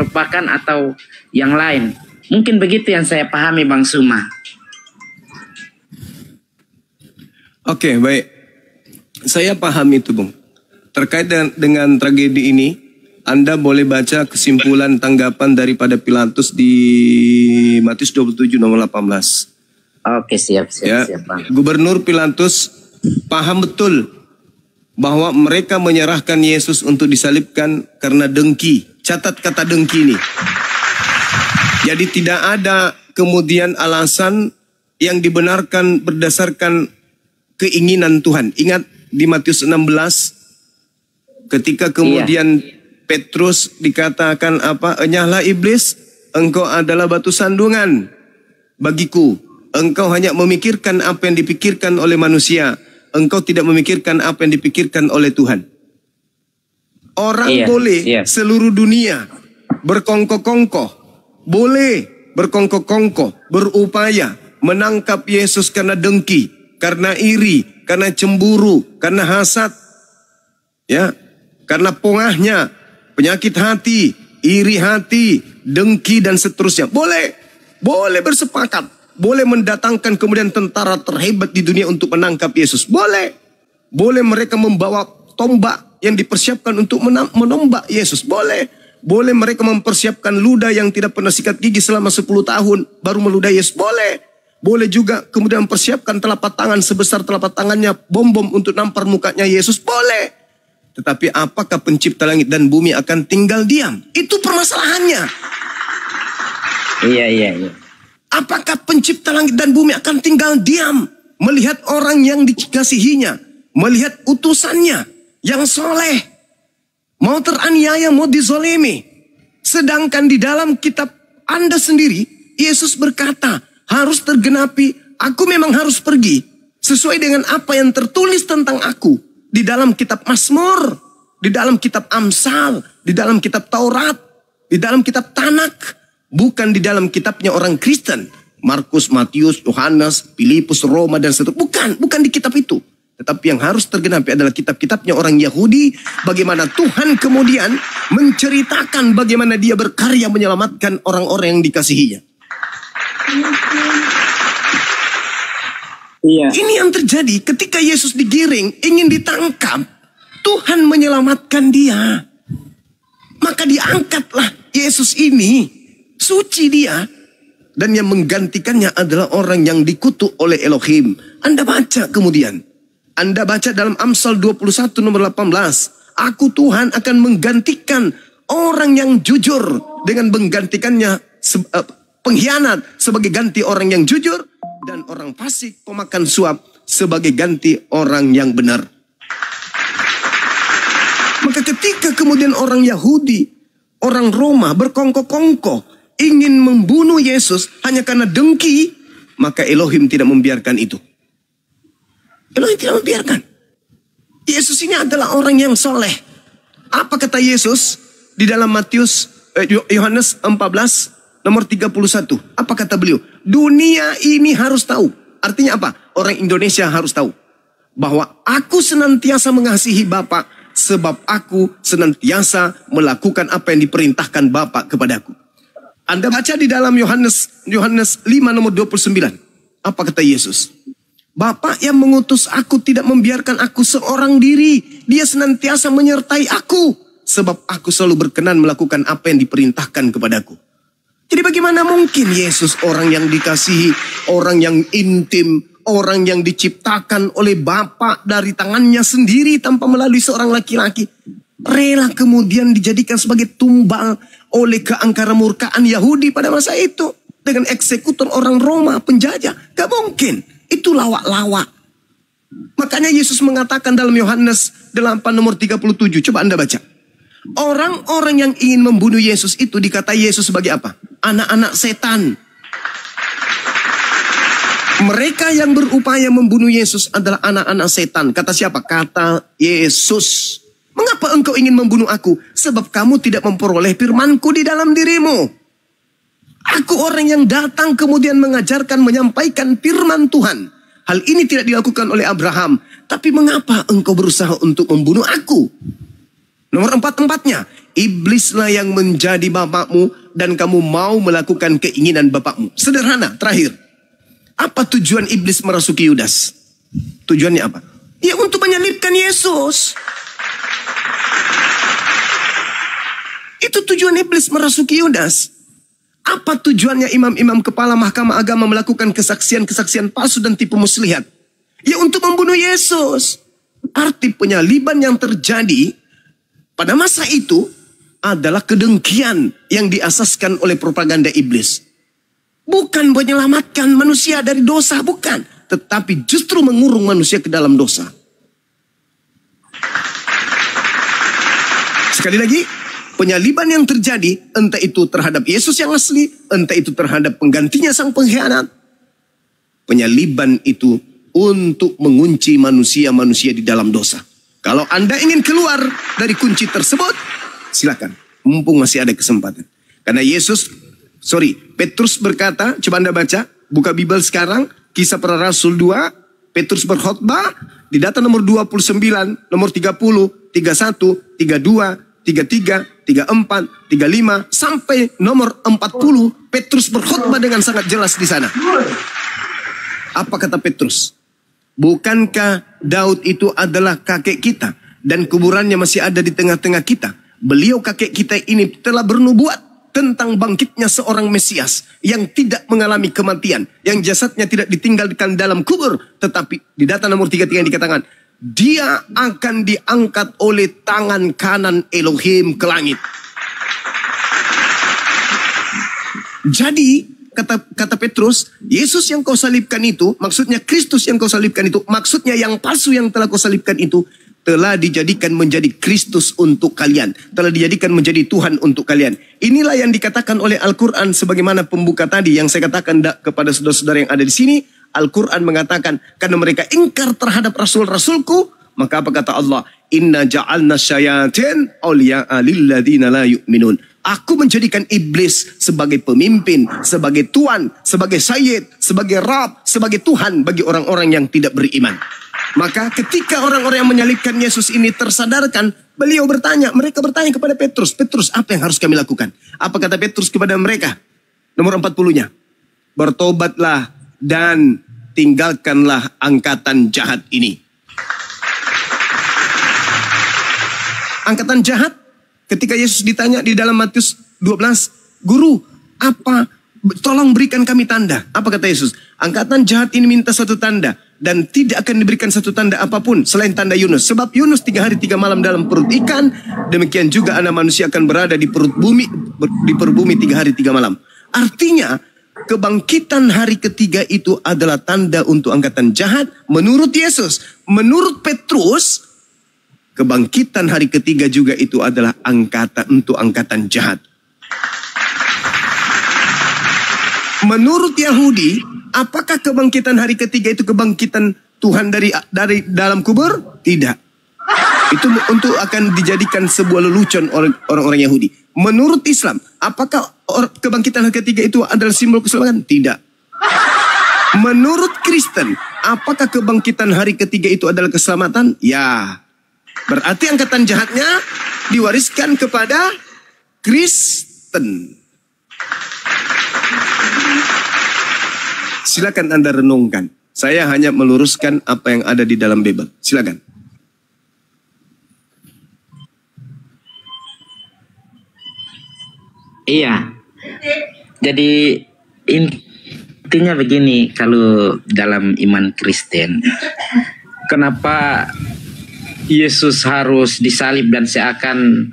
merupakan atau yang lain. Mungkin begitu yang saya pahami, Bang Suma. Oke, baik. Saya paham itu, Bung. Terkait dengan tragedi ini, Anda boleh baca kesimpulan tanggapan daripada Pilatus di Matius 27 nomor 18. Oke, siap, Bang. Gubernur Pilatus paham betul bahwa mereka menyerahkan Yesus untuk disalibkan karena dengki. Catat kata dengki ini. Jadi tidak ada kemudian alasan yang dibenarkan berdasarkan keinginan Tuhan. Ingat di Matius 16 ketika kemudian Petrus dikatakan apa? Enyahlah iblis, engkau adalah batu sandungan bagiku. Engkau hanya memikirkan apa yang dipikirkan oleh manusia. Engkau tidak memikirkan apa yang dipikirkan oleh Tuhan. Orang boleh seluruh dunia berkongkok-kongkoh, boleh berkongkok-kongkoh, berupaya menangkap Yesus karena dengki, karena iri, karena cemburu, karena hasad, ya, karena pongahnya, penyakit hati, iri hati, dengki dan seterusnya. Boleh bersepakat, boleh mendatangkan kemudian tentara terhebat di dunia untuk menangkap Yesus. Boleh mereka membawa tombak yang dipersiapkan untuk menombak Yesus. Boleh mereka mempersiapkan ludah yang tidak pernah sikat gigi selama 10 tahun baru meludahi Yesus. Boleh juga kemudian mempersiapkan telapak tangan sebesar telapak tangannya bom-bom untuk nampar mukanya Yesus. Boleh. Tetapi apakah pencipta langit dan bumi akan tinggal diam? Itu permasalahannya. Iya. Apakah pencipta langit dan bumi akan tinggal diam melihat orang yang dikasihinya, melihat utusannya yang soleh mau teraniaya, mau dizolimi? Sedangkan di dalam kitab Anda sendiri, Yesus berkata, harus tergenapi, aku memang harus pergi sesuai dengan apa yang tertulis tentang aku di dalam kitab Mazmur, di dalam kitab Amsal, di dalam kitab Taurat, di dalam kitab Tanak. Bukan di dalam kitabnya orang Kristen. Markus, Matius, Yohanes, Filipus, Roma, dan seterusnya. Bukan di kitab itu. Tetapi yang harus tergenapi adalah kitab-kitabnya orang Yahudi. Bagaimana Tuhan kemudian menceritakan bagaimana dia berkarya menyelamatkan orang-orang yang dikasihinya. Iya. Ini yang terjadi ketika Yesus digiring, ingin ditangkap. Tuhan menyelamatkan dia. Maka diangkatlah Yesus ini. Suci dia. Dan yang menggantikannya adalah orang yang dikutuk oleh Elohim. Anda baca kemudian. Anda baca dalam Amsal 21 nomor 18. Aku Tuhan akan menggantikan orang yang jujur dengan menggantikannya pengkhianat sebagai ganti orang yang jujur. Dan orang fasik pemakan suap sebagai ganti orang yang benar. Maka ketika kemudian orang Yahudi, orang Roma berkongkok-kongkoh ingin membunuh Yesus hanya karena dengki, maka Elohim tidak membiarkan itu. Elohim tidak membiarkan. Yesus ini adalah orang yang soleh. Apa kata Yesus di dalam Yohanes 14 nomor 31? Apa kata beliau? Dunia ini harus tahu. Artinya apa? Orang Indonesia harus tahu bahwa aku senantiasa mengasihi Bapa, sebab aku senantiasa melakukan apa yang diperintahkan Bapa kepadaku. Anda baca di dalam Yohanes 5 nomor 29. Apa kata Yesus? Bapa yang mengutus aku tidak membiarkan aku seorang diri. Dia senantiasa menyertai aku. Sebab aku selalu berkenan melakukan apa yang diperintahkan kepadaku. Jadi bagaimana mungkin Yesus, orang yang dikasihi, orang yang intim, orang yang diciptakan oleh Bapa dari tangannya sendiri tanpa melalui seorang laki-laki, rela kemudian dijadikan sebagai tumbal oleh keangkara murkaan Yahudi pada masa itu. Dengan eksekutor orang Roma, penjajah. Gak mungkin. Itu lawak-lawak. Makanya Yesus mengatakan dalam Yohanes 8 nomor 37. Coba Anda baca. Orang-orang yang ingin membunuh Yesus itu dikata Yesus sebagai apa? Anak-anak setan. Mereka yang berupaya membunuh Yesus adalah anak-anak setan. Kata siapa? Kata Yesus. Mengapa engkau ingin membunuh aku? Sebab kamu tidak memperoleh firmanku di dalam dirimu. Aku orang yang datang kemudian mengajarkan, menyampaikan firman Tuhan. Hal ini tidak dilakukan oleh Abraham. Tapi mengapa engkau berusaha untuk membunuh aku? Nomor 4-4-nya. iblislah yang menjadi bapakmu dan kamu mau melakukan keinginan bapakmu. Sederhana, terakhir. Apa tujuan iblis merasuki Yudas? Tujuannya apa? Ya untuk menyalibkan Yesus. Itu tujuan iblis merasuki Yudas. Apa tujuannya imam-imam kepala mahkamah agama melakukan kesaksian-kesaksian palsu dan tipu muslihat? Ya untuk membunuh Yesus. Arti penyaliban yang terjadi pada masa itu adalah kedengkian yang diasaskan oleh propaganda iblis. Bukan menyelamatkan manusia dari dosa, bukan. Tetapi justru mengurung manusia ke dalam dosa. Sekali lagi, penyaliban yang terjadi, entah itu terhadap Yesus yang asli, entah itu terhadap penggantinya sang pengkhianat. Penyaliban itu untuk mengunci manusia-manusia di dalam dosa. Kalau Anda ingin keluar dari kunci tersebut, silakan. Mumpung masih ada kesempatan. Karena Petrus berkata, coba Anda baca, buka Bible sekarang, Kisah Para Rasul 2, Petrus berkhotbah, di data nomor 29, nomor 30, 31, 32, 33, 34, 35, sampai nomor 40, Petrus berkhotbah dengan sangat jelas di sana. Apa kata Petrus? Bukankah Daud itu adalah kakek kita dan kuburannya masih ada di tengah-tengah kita? Beliau kakek kita ini telah bernubuat tentang bangkitnya seorang Mesias yang tidak mengalami kematian, yang jasadnya tidak ditinggalkan dalam kubur, tetapi di data nomor 33 yang dikatakan, dia akan diangkat oleh tangan kanan Elohim ke langit. Jadi kata Petrus, Yesus yang kau salibkan itu, maksudnya Kristus yang kau salibkan itu, maksudnya yang palsu yang telah kau salibkan itu, telah dijadikan menjadi Kristus untuk kalian. Telah dijadikan menjadi Tuhan untuk kalian. Inilah yang dikatakan oleh Al-Quran sebagaimana pembuka tadi yang saya katakan kepada saudara-saudara yang ada di sini. Al-Quran mengatakan, karena mereka ingkar terhadap rasul-rasulku, maka apa kata Allah? Inna ja'alna syayatin awliya'a lilladina la yu'minun. Aku menjadikan iblis sebagai pemimpin, sebagai tuan, sebagai sayyid, sebagai rab, sebagai Tuhan bagi orang-orang yang tidak beriman. Maka ketika orang-orang yang menyalibkan Yesus ini tersadarkan, mereka bertanya kepada Petrus, Petrus, apa yang harus kami lakukan? Apa kata Petrus kepada mereka? Nomor 40-nya. Bertobatlah dan tinggalkanlah angkatan jahat ini. Angkatan jahat, ketika Yesus ditanya di dalam Matius 12, Guru, apa? Tolong berikan kami tanda. Apa kata Yesus? Angkatan jahat ini minta satu tanda. Dan tidak akan diberikan satu tanda apapun selain tanda Yunus. Sebab Yunus 3 hari 3 malam dalam perut ikan. Demikian juga anak manusia akan berada di perut bumi, di perut bumi 3 hari 3 malam. Artinya, kebangkitan hari ketiga itu adalah tanda untuk angkatan jahat. Menurut Yesus, menurut Petrus, kebangkitan hari ketiga juga itu adalah angkatan jahat. Menurut Yahudi, apakah kebangkitan hari ketiga itu kebangkitan Tuhan dari dalam kubur? Tidak. Itu untuk akan dijadikan sebuah lelucon oleh orang-orang Yahudi. Menurut Islam, apakah kebangkitan hari ketiga itu adalah simbol keselamatan? Tidak. Menurut Kristen, apakah kebangkitan hari ketiga itu adalah keselamatan? Ya. Berarti angkatan jahatnya diwariskan kepada Kristen. Silakan Anda renungkan. Saya hanya meluruskan apa yang ada di dalam Bible. Silakan. Iya. Jadi intinya begini, kalau dalam iman Kristen, kenapa Yesus harus disalib dan seakan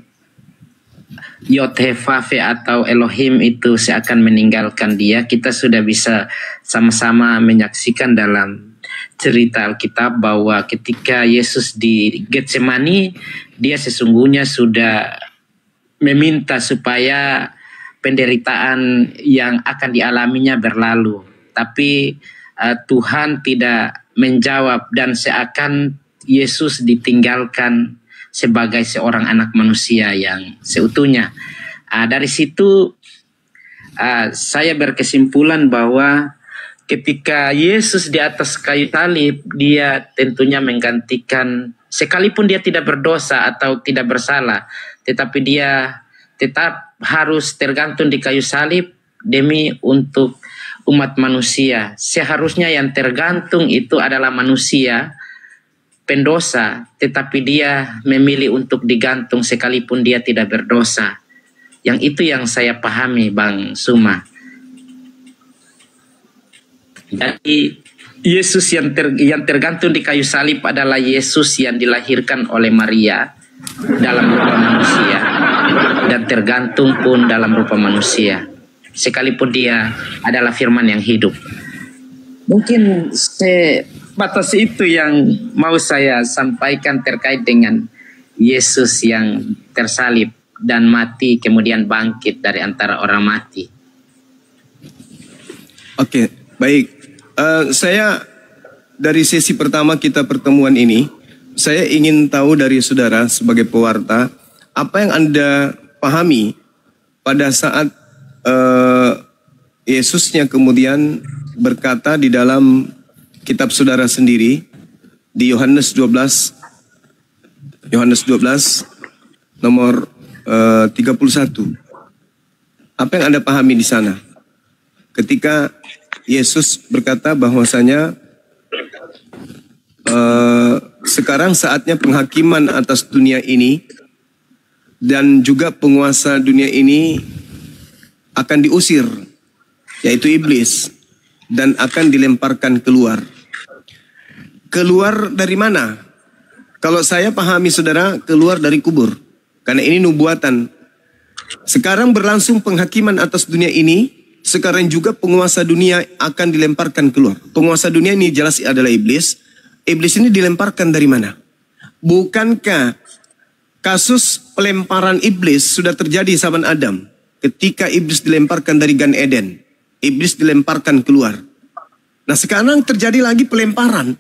Yod-Heh-Vav atau Elohim itu seakan meninggalkan dia? Kita sudah bisa sama-sama menyaksikan dalam cerita Alkitab bahwa ketika Yesus di Getsemani, dia sesungguhnya sudah meminta supaya penderitaan yang akan dialaminya berlalu. Tapi Tuhan tidak menjawab dan seakan Yesus ditinggalkan sebagai seorang anak manusia yang seutuhnya. Dari situ saya berkesimpulan bahwa ketika Yesus di atas kayu salib, dia tentunya menggantikan, sekalipun dia tidak berdosa atau tidak bersalah, tetapi dia tetap harus tergantung di kayu salib demi untuk umat manusia. Seharusnya yang tergantung itu adalah manusia pendosa, tetapi dia memilih untuk digantung sekalipun dia tidak berdosa. Yang itu yang saya pahami, Bang Suma. Jadi Yesus yang tergantung di kayu salib adalah Yesus yang dilahirkan oleh Maria dalam rupa manusia dan tergantung pun dalam rupa manusia, sekalipun dia adalah firman yang hidup. Mungkin sebatas itu yang mau saya sampaikan terkait dengan Yesus yang tersalib dan mati kemudian bangkit dari antara orang mati. Oke, baik. Saya dari sesi pertama kita pertemuan ini, saya ingin tahu dari saudara sebagai pewarta, apa yang Anda pahami pada saat Yesusnya kemudian berkata di dalam kitab saudara sendiri di Yohanes 12 nomor 31. Apa yang Anda pahami di sana? Ketika Yesus berkata bahwasanya sekarang saatnya penghakiman atas dunia ini dan juga penguasa dunia ini akan diusir, yaitu iblis, dan akan dilemparkan keluar. Keluar dari mana? Kalau saya pahami saudara, keluar dari kubur. Karena ini nubuatan. Sekarang berlangsung penghakiman atas dunia ini. Sekarang juga penguasa dunia akan dilemparkan keluar. Penguasa dunia ini jelas adalah iblis. Iblis ini dilemparkan dari mana? Bukankah kasus pelemparan iblis sudah terjadi zaman Adam? Ketika iblis dilemparkan dari Gan Eden. Iblis dilemparkan keluar. Nah sekarang terjadi lagi pelemparan.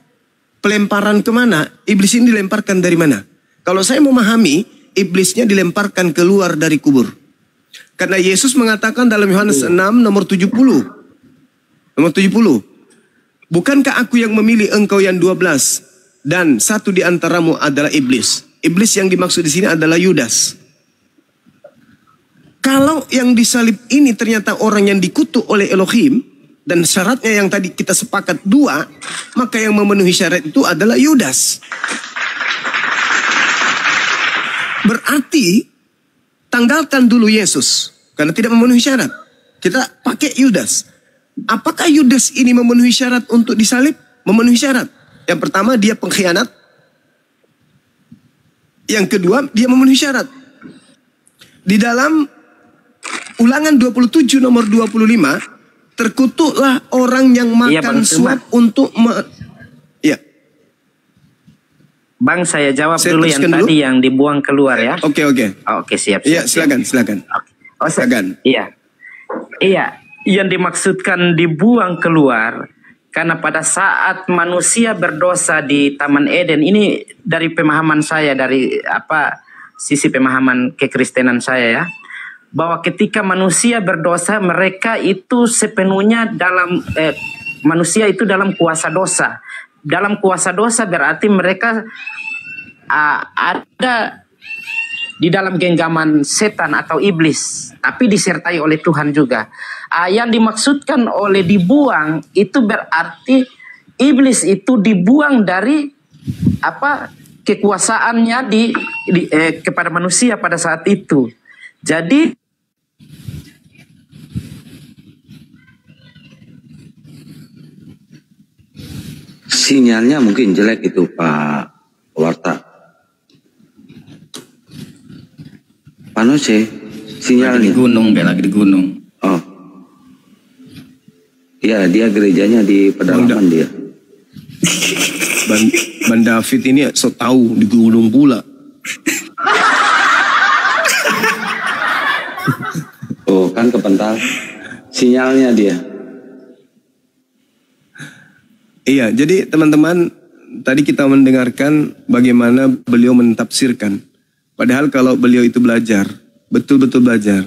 Pelemparan kemana? Iblis ini dilemparkan dari mana? Kalau saya memahami, iblisnya dilemparkan keluar dari kubur. Karena Yesus mengatakan dalam Yohanes 6 nomor 70. Nomor 70. Bukankah aku yang memilih engkau yang 12 dan satu di antaramu adalah iblis. Iblis yang dimaksud di sini adalah Yudas. Kalau yang disalib ini ternyata orang yang dikutuk oleh Elohim dan syaratnya yang tadi kita sepakat 2, maka yang memenuhi syarat itu adalah Yudas. Berarti tanggalkan dulu Yesus karena tidak memenuhi syarat. Kita pakai Yudas. Apakah Yudas ini memenuhi syarat untuk disalib? Memenuhi syarat. Yang pertama dia pengkhianat. Yang kedua dia memenuhi syarat. Di dalam Ulangan 27 nomor 25, terkutuklah orang yang makan suap untuk ya. Bang, saya jawab dulu yang tadi yang dibuang keluar ya. Oke. Oke, siap. Iya, silakan. Oh, silakan. Iya. Yang dimaksudkan dibuang keluar karena pada saat manusia berdosa di Taman Eden, ini dari pemahaman saya, dari sisi pemahaman kekristenan saya ya, bahwa ketika manusia berdosa, mereka itu sepenuhnya manusia itu dalam kuasa dosa. Dalam kuasa dosa berarti mereka ada di dalam genggaman setan atau iblis, tapi disertai oleh Tuhan juga. Yang dimaksudkan oleh dibuang itu berarti iblis itu dibuang dari kekuasaannya kepada manusia pada saat itu. Jadi sinyalnya mungkin jelek itu Pak Warta. Panose sinyalnya. Lagi di gunung. Oh. Iya, dia gerejanya di pedalaman dia. Ban David ini so tahu di gunung pula. Oh, kan kepental sinyalnya dia. Iya, jadi teman-teman, tadi kita mendengarkan bagaimana beliau mentafsirkan. Padahal kalau beliau itu belajar, betul-betul belajar.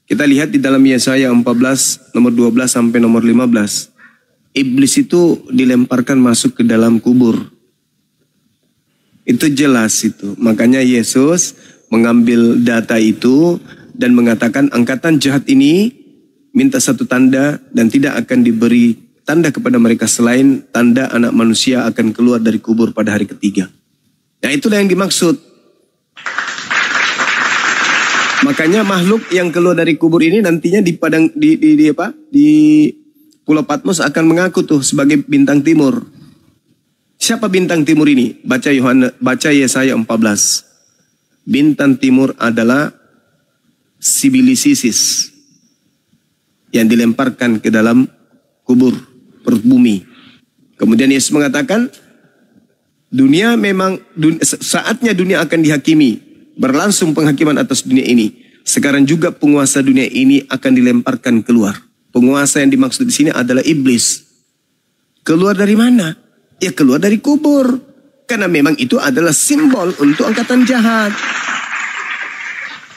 Kita lihat di dalam Yesaya 14 nomor 12 sampai nomor 15. iblis itu dilemparkan masuk ke dalam kubur. Itu jelas itu. Makanya Yesus mengambil data itu dan mengatakan angkatan jahat ini minta satu tanda dan tidak akan diberi tanda kepada mereka selain tanda anak manusia akan keluar dari kubur pada hari ketiga. Nah, itulah yang dimaksud. Makanya makhluk yang keluar dari kubur ini nantinya di Pulau Patmos akan mengaku tuh sebagai bintang timur. Siapa bintang timur ini? Baca Yesaya 14. Bintang timur adalah Sibilisisis yang dilemparkan ke dalam kubur perut bumi. Kemudian Yesus mengatakan saatnya dunia akan dihakimi. Berlangsung penghakiman atas dunia ini. Sekarang juga penguasa dunia ini akan dilemparkan keluar. Penguasa yang dimaksud di sini adalah iblis. Keluar dari mana? Ya keluar dari kubur. Karena memang itu adalah simbol untuk angkatan jahat.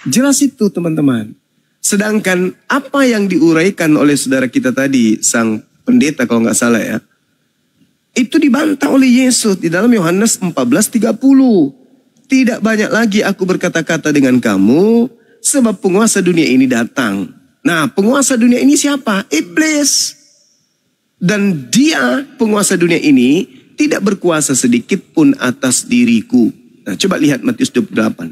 Jelas itu teman-teman. Sedangkan apa yang diuraikan oleh saudara kita tadi, sang pendeta kalau nggak salah ya, itu dibantah oleh Yesus di dalam Yohanes 14:30. Tidak banyak lagi aku berkata-kata dengan kamu, sebab penguasa dunia ini datang. Nah, penguasa dunia ini siapa? Iblis. Dan dia, penguasa dunia ini, tidak berkuasa sedikit pun atas diriku. Nah, coba lihat Matius 28.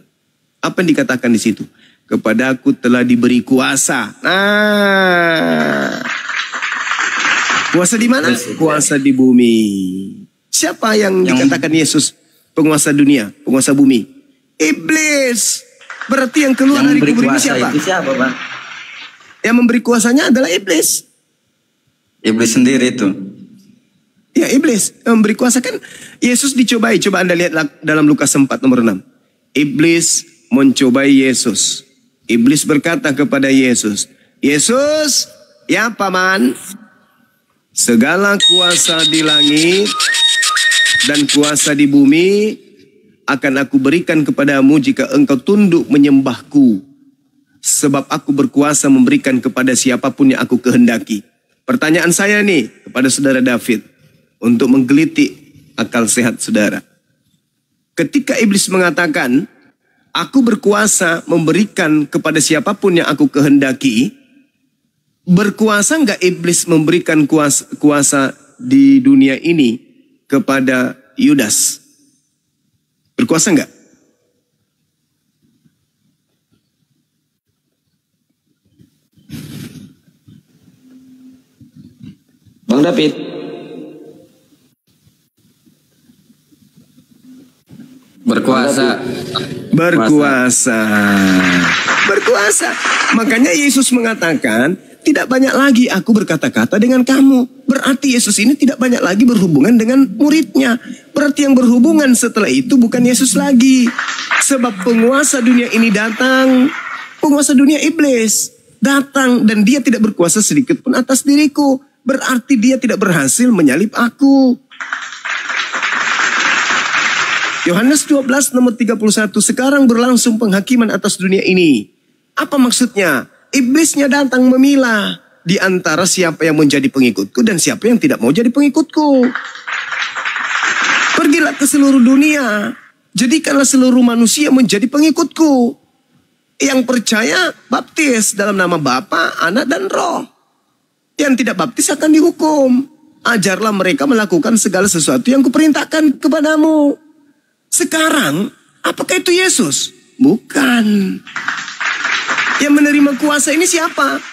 Apa yang dikatakan di situ? Kepadaku telah diberi kuasa. Nah, kuasa di mana? Kuasa di bumi. Siapa yang dikatakan Yesus? Penguasa dunia, penguasa bumi. Iblis. Berarti yang keluar dari kubur ini siapa? Itu siapa, Pak? Yang memberi kuasanya adalah iblis. Iblis sendiri itu. Ya, iblis yang memberi kuasa kan. Yesus dicobai. Coba Anda lihat dalam Lukas 4 nomor 6. Iblis mencobai Yesus. Iblis berkata kepada Yesus, Yesus, ya paman, segala kuasa di langit dan kuasa di bumi akan aku berikan kepadamu jika engkau tunduk menyembahku. Sebab aku berkuasa memberikan kepada siapapun yang aku kehendaki. Pertanyaan saya nih kepada saudara David untuk menggelitik akal sehat saudara. Ketika iblis mengatakan, aku berkuasa memberikan kepada siapapun yang aku kehendaki, berkuasa enggak iblis memberikan kuasa di dunia ini kepada Yudas? Berkuasa enggak? Bang David. Berkuasa. Berkuasa. Makanya Yesus mengatakan, tidak banyak lagi aku berkata-kata dengan kamu. Berarti Yesus ini tidak banyak lagi berhubungan dengan muridnya. Berarti yang berhubungan setelah itu bukan Yesus lagi. Sebab penguasa dunia ini datang. Penguasa dunia iblis datang dan dia tidak berkuasa sedikit pun atas diriku. Berarti dia tidak berhasil menyalib aku. Yohanes 12 nomor 31. Sekarang berlangsung penghakiman atas dunia ini. Apa maksudnya? Iblisnya datang memilah di antara siapa yang menjadi pengikutku dan siapa yang tidak mau jadi pengikutku. Pergilah ke seluruh dunia. Jadikanlah seluruh manusia menjadi pengikutku. Yang percaya baptis dalam nama Bapa, Anak dan Roh. Yang tidak baptis akan dihukum. Ajarlah mereka melakukan segala sesuatu yang kuperintahkan kepadamu. Sekarang, apakah itu Yesus? Bukan. Yang menerima kuasa ini siapa?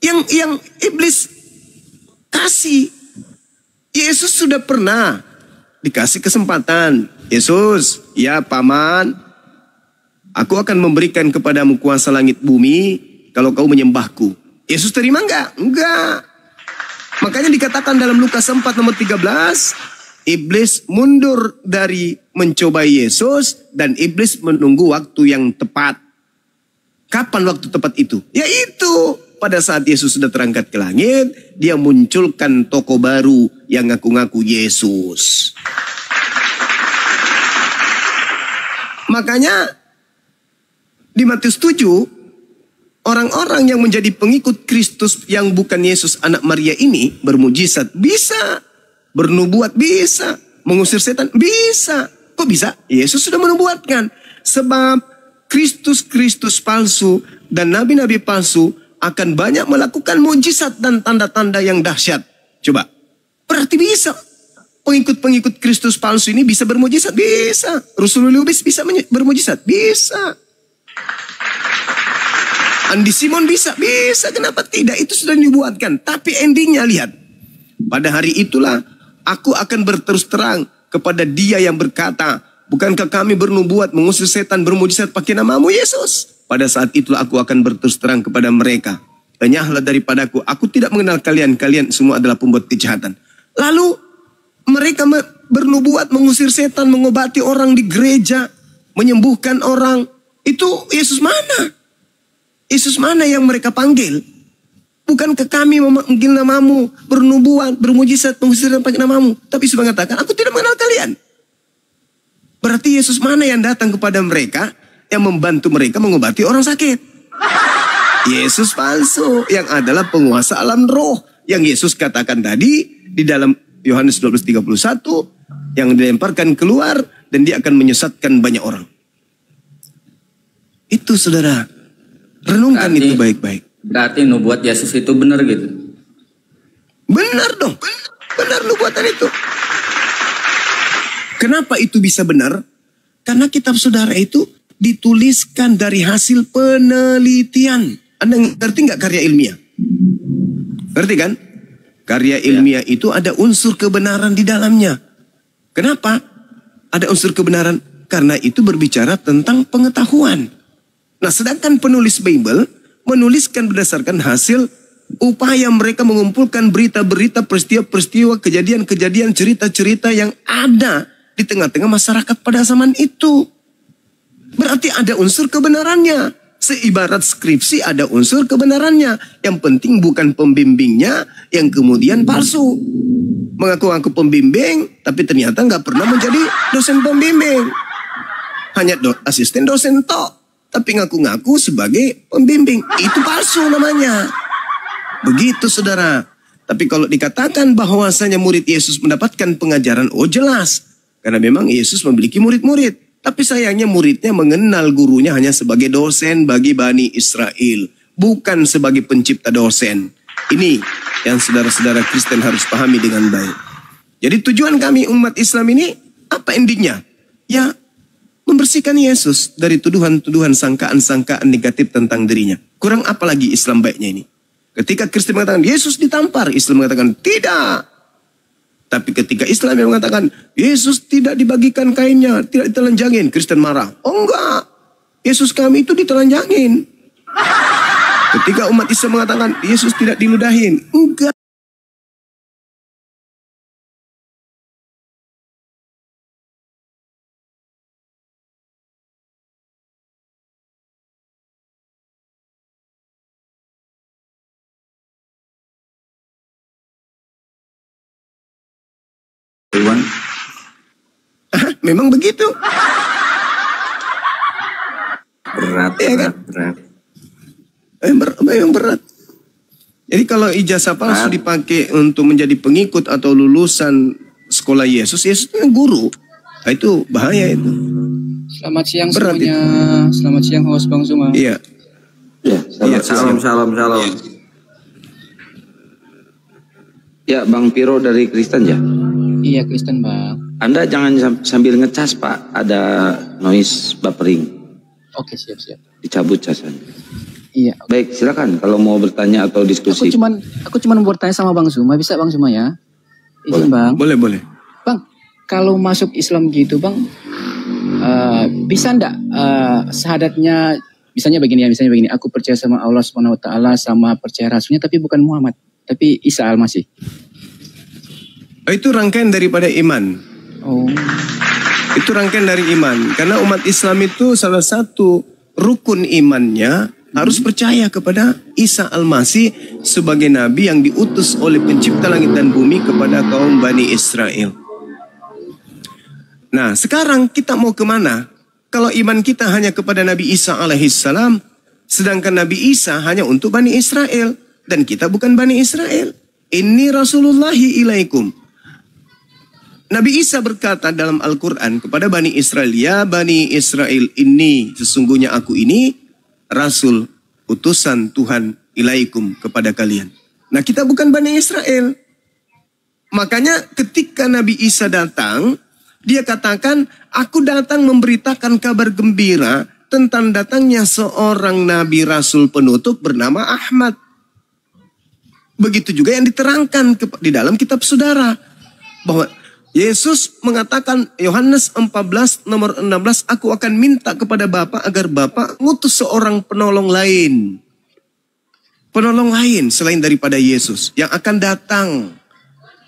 Yang iblis kasih. Yesus sudah pernah dikasih kesempatan. Yesus, ya paman, aku akan memberikan kepadamu kuasa langit bumi kalau kau menyembahku. Yesus terima enggak? Enggak. Makanya dikatakan dalam Lukas 4 nomor 13, iblis mundur dari mencobai Yesus dan iblis menunggu waktu yang tepat. Kapan waktu tepat itu? Yaitu pada saat Yesus sudah terangkat ke langit, dia munculkan tokoh baru yang ngaku-ngaku Yesus. Makanya di Matius 7 orang-orang yang menjadi pengikut Kristus yang bukan Yesus anak Maria ini bermujizat bisa, bernubuat bisa, mengusir setan bisa. Kok bisa? Yesus sudah menubuatkan. Sebab Kristus palsu dan nabi-nabi palsu akan banyak melakukan mujizat dan tanda-tanda yang dahsyat. Coba. Berarti bisa. Pengikut-pengikut Kristus palsu ini bisa bermujizat? Bisa. Rasulullah bisa bermujizat? Bisa. Andi Simon bisa? Bisa. Kenapa tidak? Itu sudah dibuatkan. Tapi endingnya lihat. Pada hari itulah aku akan berterus terang kepada dia yang berkata, bukankah kami bernubuat, mengusir setan, bermujizat pakai namamu Yesus? Pada saat itulah aku akan berterus terang kepada mereka. Enyahlah daripadaku, aku tidak mengenal kalian. Kalian semua adalah pembuat kejahatan. Lalu mereka bernubuat, mengusir setan, mengobati orang di gereja, menyembuhkan orang. Itu Yesus mana? Yesus mana yang mereka panggil? Bukankah kami memanggil namamu, bernubuat, bermujizat, mengusir setan pakai namamu? Tapi Yesus mengatakan, aku tidak mengenal kalian. Berarti Yesus mana yang datang kepada mereka, yang membantu mereka mengobati orang sakit? Yesus palsu yang adalah penguasa alam roh. Yang Yesus katakan tadi di dalam Yohanes 12:31 yang dilemparkan keluar dan dia akan menyesatkan banyak orang. Itu saudara. Renungkan Berarti, itu baik-baik. Berarti nubuat Yesus itu benar gitu? Benar dong. Benar nubuatan itu. Kenapa itu bisa benar? Karena kitab saudara itu dituliskan dari hasil penelitian. Anda ngerti nggak karya ilmiah? Ngerti kan? Karya ilmiah itu ada unsur kebenaran di dalamnya. Kenapa? Ada unsur kebenaran. Karena itu berbicara tentang pengetahuan. Nah, sedangkan penulis Bible menuliskan berdasarkan hasil upaya mereka mengumpulkan berita-berita, peristiwa-peristiwa, kejadian-kejadian, cerita-cerita yang ada di tengah-tengah masyarakat pada zaman itu. Berarti ada unsur kebenarannya. Seibarat skripsi ada unsur kebenarannya. Yang penting bukan pembimbingnya yang kemudian palsu. Mengaku-ngaku pembimbing, tapi ternyata nggak pernah menjadi dosen pembimbing. Hanya asisten dosen tok. Tapi ngaku-ngaku sebagai pembimbing. Itu palsu namanya. Begitu saudara. Tapi kalau dikatakan bahwasanya murid Yesus mendapatkan pengajaran, oh jelas. Karena memang Yesus memiliki murid-murid. Tapi sayangnya muridnya mengenal gurunya hanya sebagai dosen bagi Bani Israel. Bukan sebagai pencipta dosen. Ini yang saudara-saudara Kristen harus pahami dengan baik. Jadi tujuan kami umat Islam ini, apa endingnya? Ya, membersihkan Yesus dari tuduhan-tuduhan, sangkaan-sangkaan negatif tentang dirinya. Kurang apa lagi Islam baiknya ini? Ketika Kristen mengatakan Yesus ditampar, Islam mengatakan tidak. Tapi ketika Islam yang mengatakan Yesus tidak dibagikan kainnya, tidak ditelanjangin, Kristen marah. Oh enggak, Yesus kami itu ditelanjangin. Ketika umat Islam mengatakan Yesus tidak diludahin, enggak. Memang begitu. Berat, Ya kan? berat. Memang berat. Jadi kalau ijazah palsu dipakai untuk menjadi pengikut atau lulusan sekolah Yesus, Yesus itu guru. Nah, itu bahaya itu. Selamat siang Berat semuanya. Selamat siang host Bang Suma. Iya. Ya, Salam. Ya, Bang Piro dari Kristen ya. Iya Kristen Bang. Anda jangan sambil ngecas Pak, ada noise buffering. Oke siap. Dicabut casannya. Iya. Baik, silakan kalau mau bertanya atau diskusi. Aku cuman mau bertanya sama Bang Suma. Bisa Bang Suma ya? Izin Bang. Boleh. Bang, kalau masuk Islam gitu Bang, bisa ndak syahadatnya misalnya begini. Aku percaya sama Allah Subhanahu Wa Taala, sama percaya Rasulnya, tapi bukan Muhammad, tapi Isa Al-Masih. Itu rangkaian daripada iman. Oh. Itu rangkaian dari iman. Karena umat Islam itu salah satu rukun imannya harus percaya kepada Isa Al-Masih sebagai nabi yang diutus oleh pencipta langit dan bumi kepada kaum Bani Israel. Nah, sekarang kita mau kemana? Kalau iman kita hanya kepada Nabi Isa alaihissalam, Sedangkan Nabi Isa hanya untuk Bani Israel. Dan kita bukan Bani Israel. Inni Rasulullahi ilaikum. Nabi Isa berkata dalam Al-Quran kepada Bani Israel, ya Bani Israel, ini sesungguhnya aku ini Rasul, utusan Tuhan ilaikum kepada kalian. Nah, kita bukan Bani Israel. Makanya ketika Nabi Isa datang, dia katakan, aku datang memberitakan kabar gembira tentang datangnya seorang Nabi Rasul penutup bernama Ahmad. Begitu juga yang diterangkan di dalam kitab saudara. Bahwa Yesus mengatakan, Yohanes 14 nomor 16, aku akan minta kepada Bapa agar Bapa ngutus seorang penolong lain. Penolong lain selain daripada Yesus yang akan datang.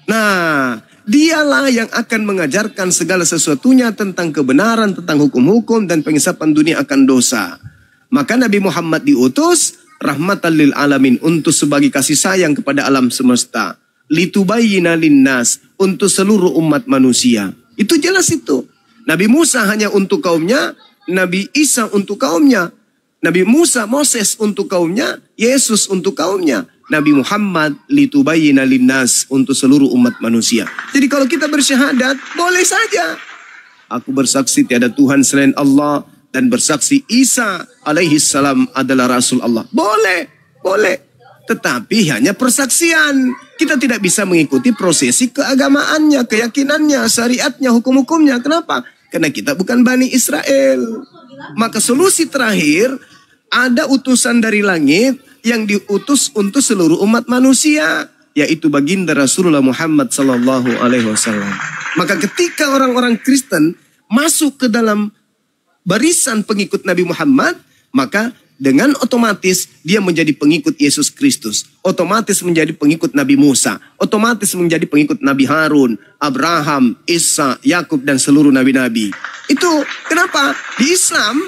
Nah, dialah yang akan mengajarkan segala sesuatunya tentang kebenaran, tentang hukum-hukum dan pengisapan dunia akan dosa. Maka Nabi Muhammad diutus rahmatan lil alamin, untuk sebagai kasih sayang kepada alam semesta. Litubayyina linnas, untuk seluruh umat manusia. Itu jelas itu. Nabi Musa hanya untuk kaumnya, Nabi Isa untuk kaumnya. Nabi Musa, Moses untuk kaumnya, Yesus untuk kaumnya. Nabi Muhammad litubayyina linnas, untuk seluruh umat manusia. Jadi kalau kita bersyahadat, boleh saja. Aku bersaksi tiada Tuhan selain Allah, dan bersaksi Isa alaihi salam adalah Rasul Allah. Boleh, boleh. Tetapi hanya persaksian. Kita tidak bisa mengikuti prosesi keagamaannya, keyakinannya, syariatnya, hukum-hukumnya. Kenapa? Karena kita bukan Bani Israel. Maka solusi terakhir, ada utusan dari langit yang diutus untuk seluruh umat manusia, yaitu baginda Rasulullah Muhammad sallallahu alaihi wasallam. Maka ketika orang-orang Kristen masuk ke dalam barisan pengikut Nabi Muhammad, maka dengan otomatis dia menjadi pengikut Yesus Kristus. Otomatis menjadi pengikut Nabi Musa. Otomatis menjadi pengikut Nabi Harun, Abraham, Isa, Yakub dan seluruh nabi-nabi. Itu kenapa? Di Islam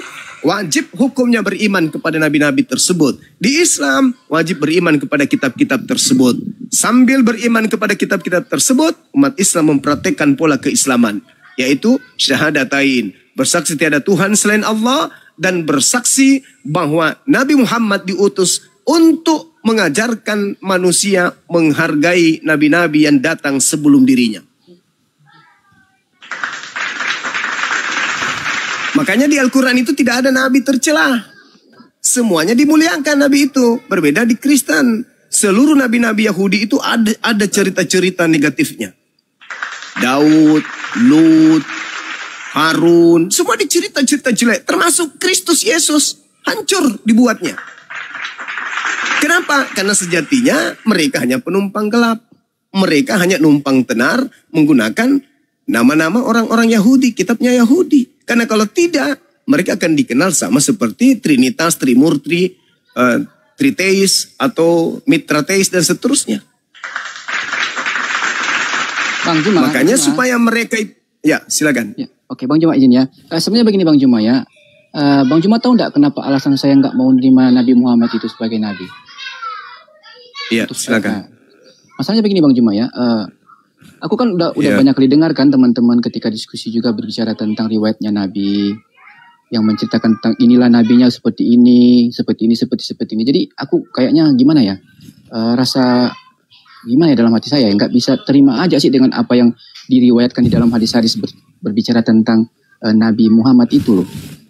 wajib hukumnya beriman kepada nabi-nabi tersebut. Di Islam wajib beriman kepada kitab-kitab tersebut. Sambil beriman kepada kitab-kitab tersebut, umat Islam mempraktekkan pola keislaman, yaitu syahadatain, bersaksi tiada Tuhan selain Allah, dan bersaksi bahwa Nabi Muhammad diutus untuk mengajarkan manusia menghargai nabi-nabi yang datang sebelum dirinya. Makanya di Al-Quran itu tidak ada nabi tercela. Semuanya dimuliakan nabi itu. Berbeda di Kristen. Seluruh nabi-nabi Yahudi itu ada cerita-cerita negatifnya. Daud, Lut, Harun, semua dicerita-cerita jelek. Termasuk Kristus Yesus. Hancur dibuatnya. Kenapa? Karena sejatinya mereka hanya penumpang gelap. Mereka hanya numpang tenar menggunakan nama-nama orang-orang Yahudi, kitabnya Yahudi. Karena kalau tidak, mereka akan dikenal sama seperti Trinitas, Trimurti, Triteis, atau Mitrateis, dan seterusnya. Bang Juma, makanya Juma. Supaya mereka... Ya, silakan. Ya, oke, Bang Juma izin ya. Sebenarnya begini Bang Juma ya. Bang Juma tahu enggak kenapa alasan saya nggak mau menerima Nabi Muhammad itu sebagai Nabi? Iya, silakan. Masalahnya begini Bang Juma ya. Aku kan udah banyak kali dengar kan teman-teman ketika diskusi juga berbicara tentang riwayatnya Nabi yang menceritakan tentang inilah nabinya seperti ini, seperti ini. Jadi aku kayaknya gimana ya, rasa gimana ya dalam hati saya, nggak bisa terima aja sih dengan apa yang diriwayatkan di dalam hadis-hadis berbicara tentang Nabi Muhammad itu loh.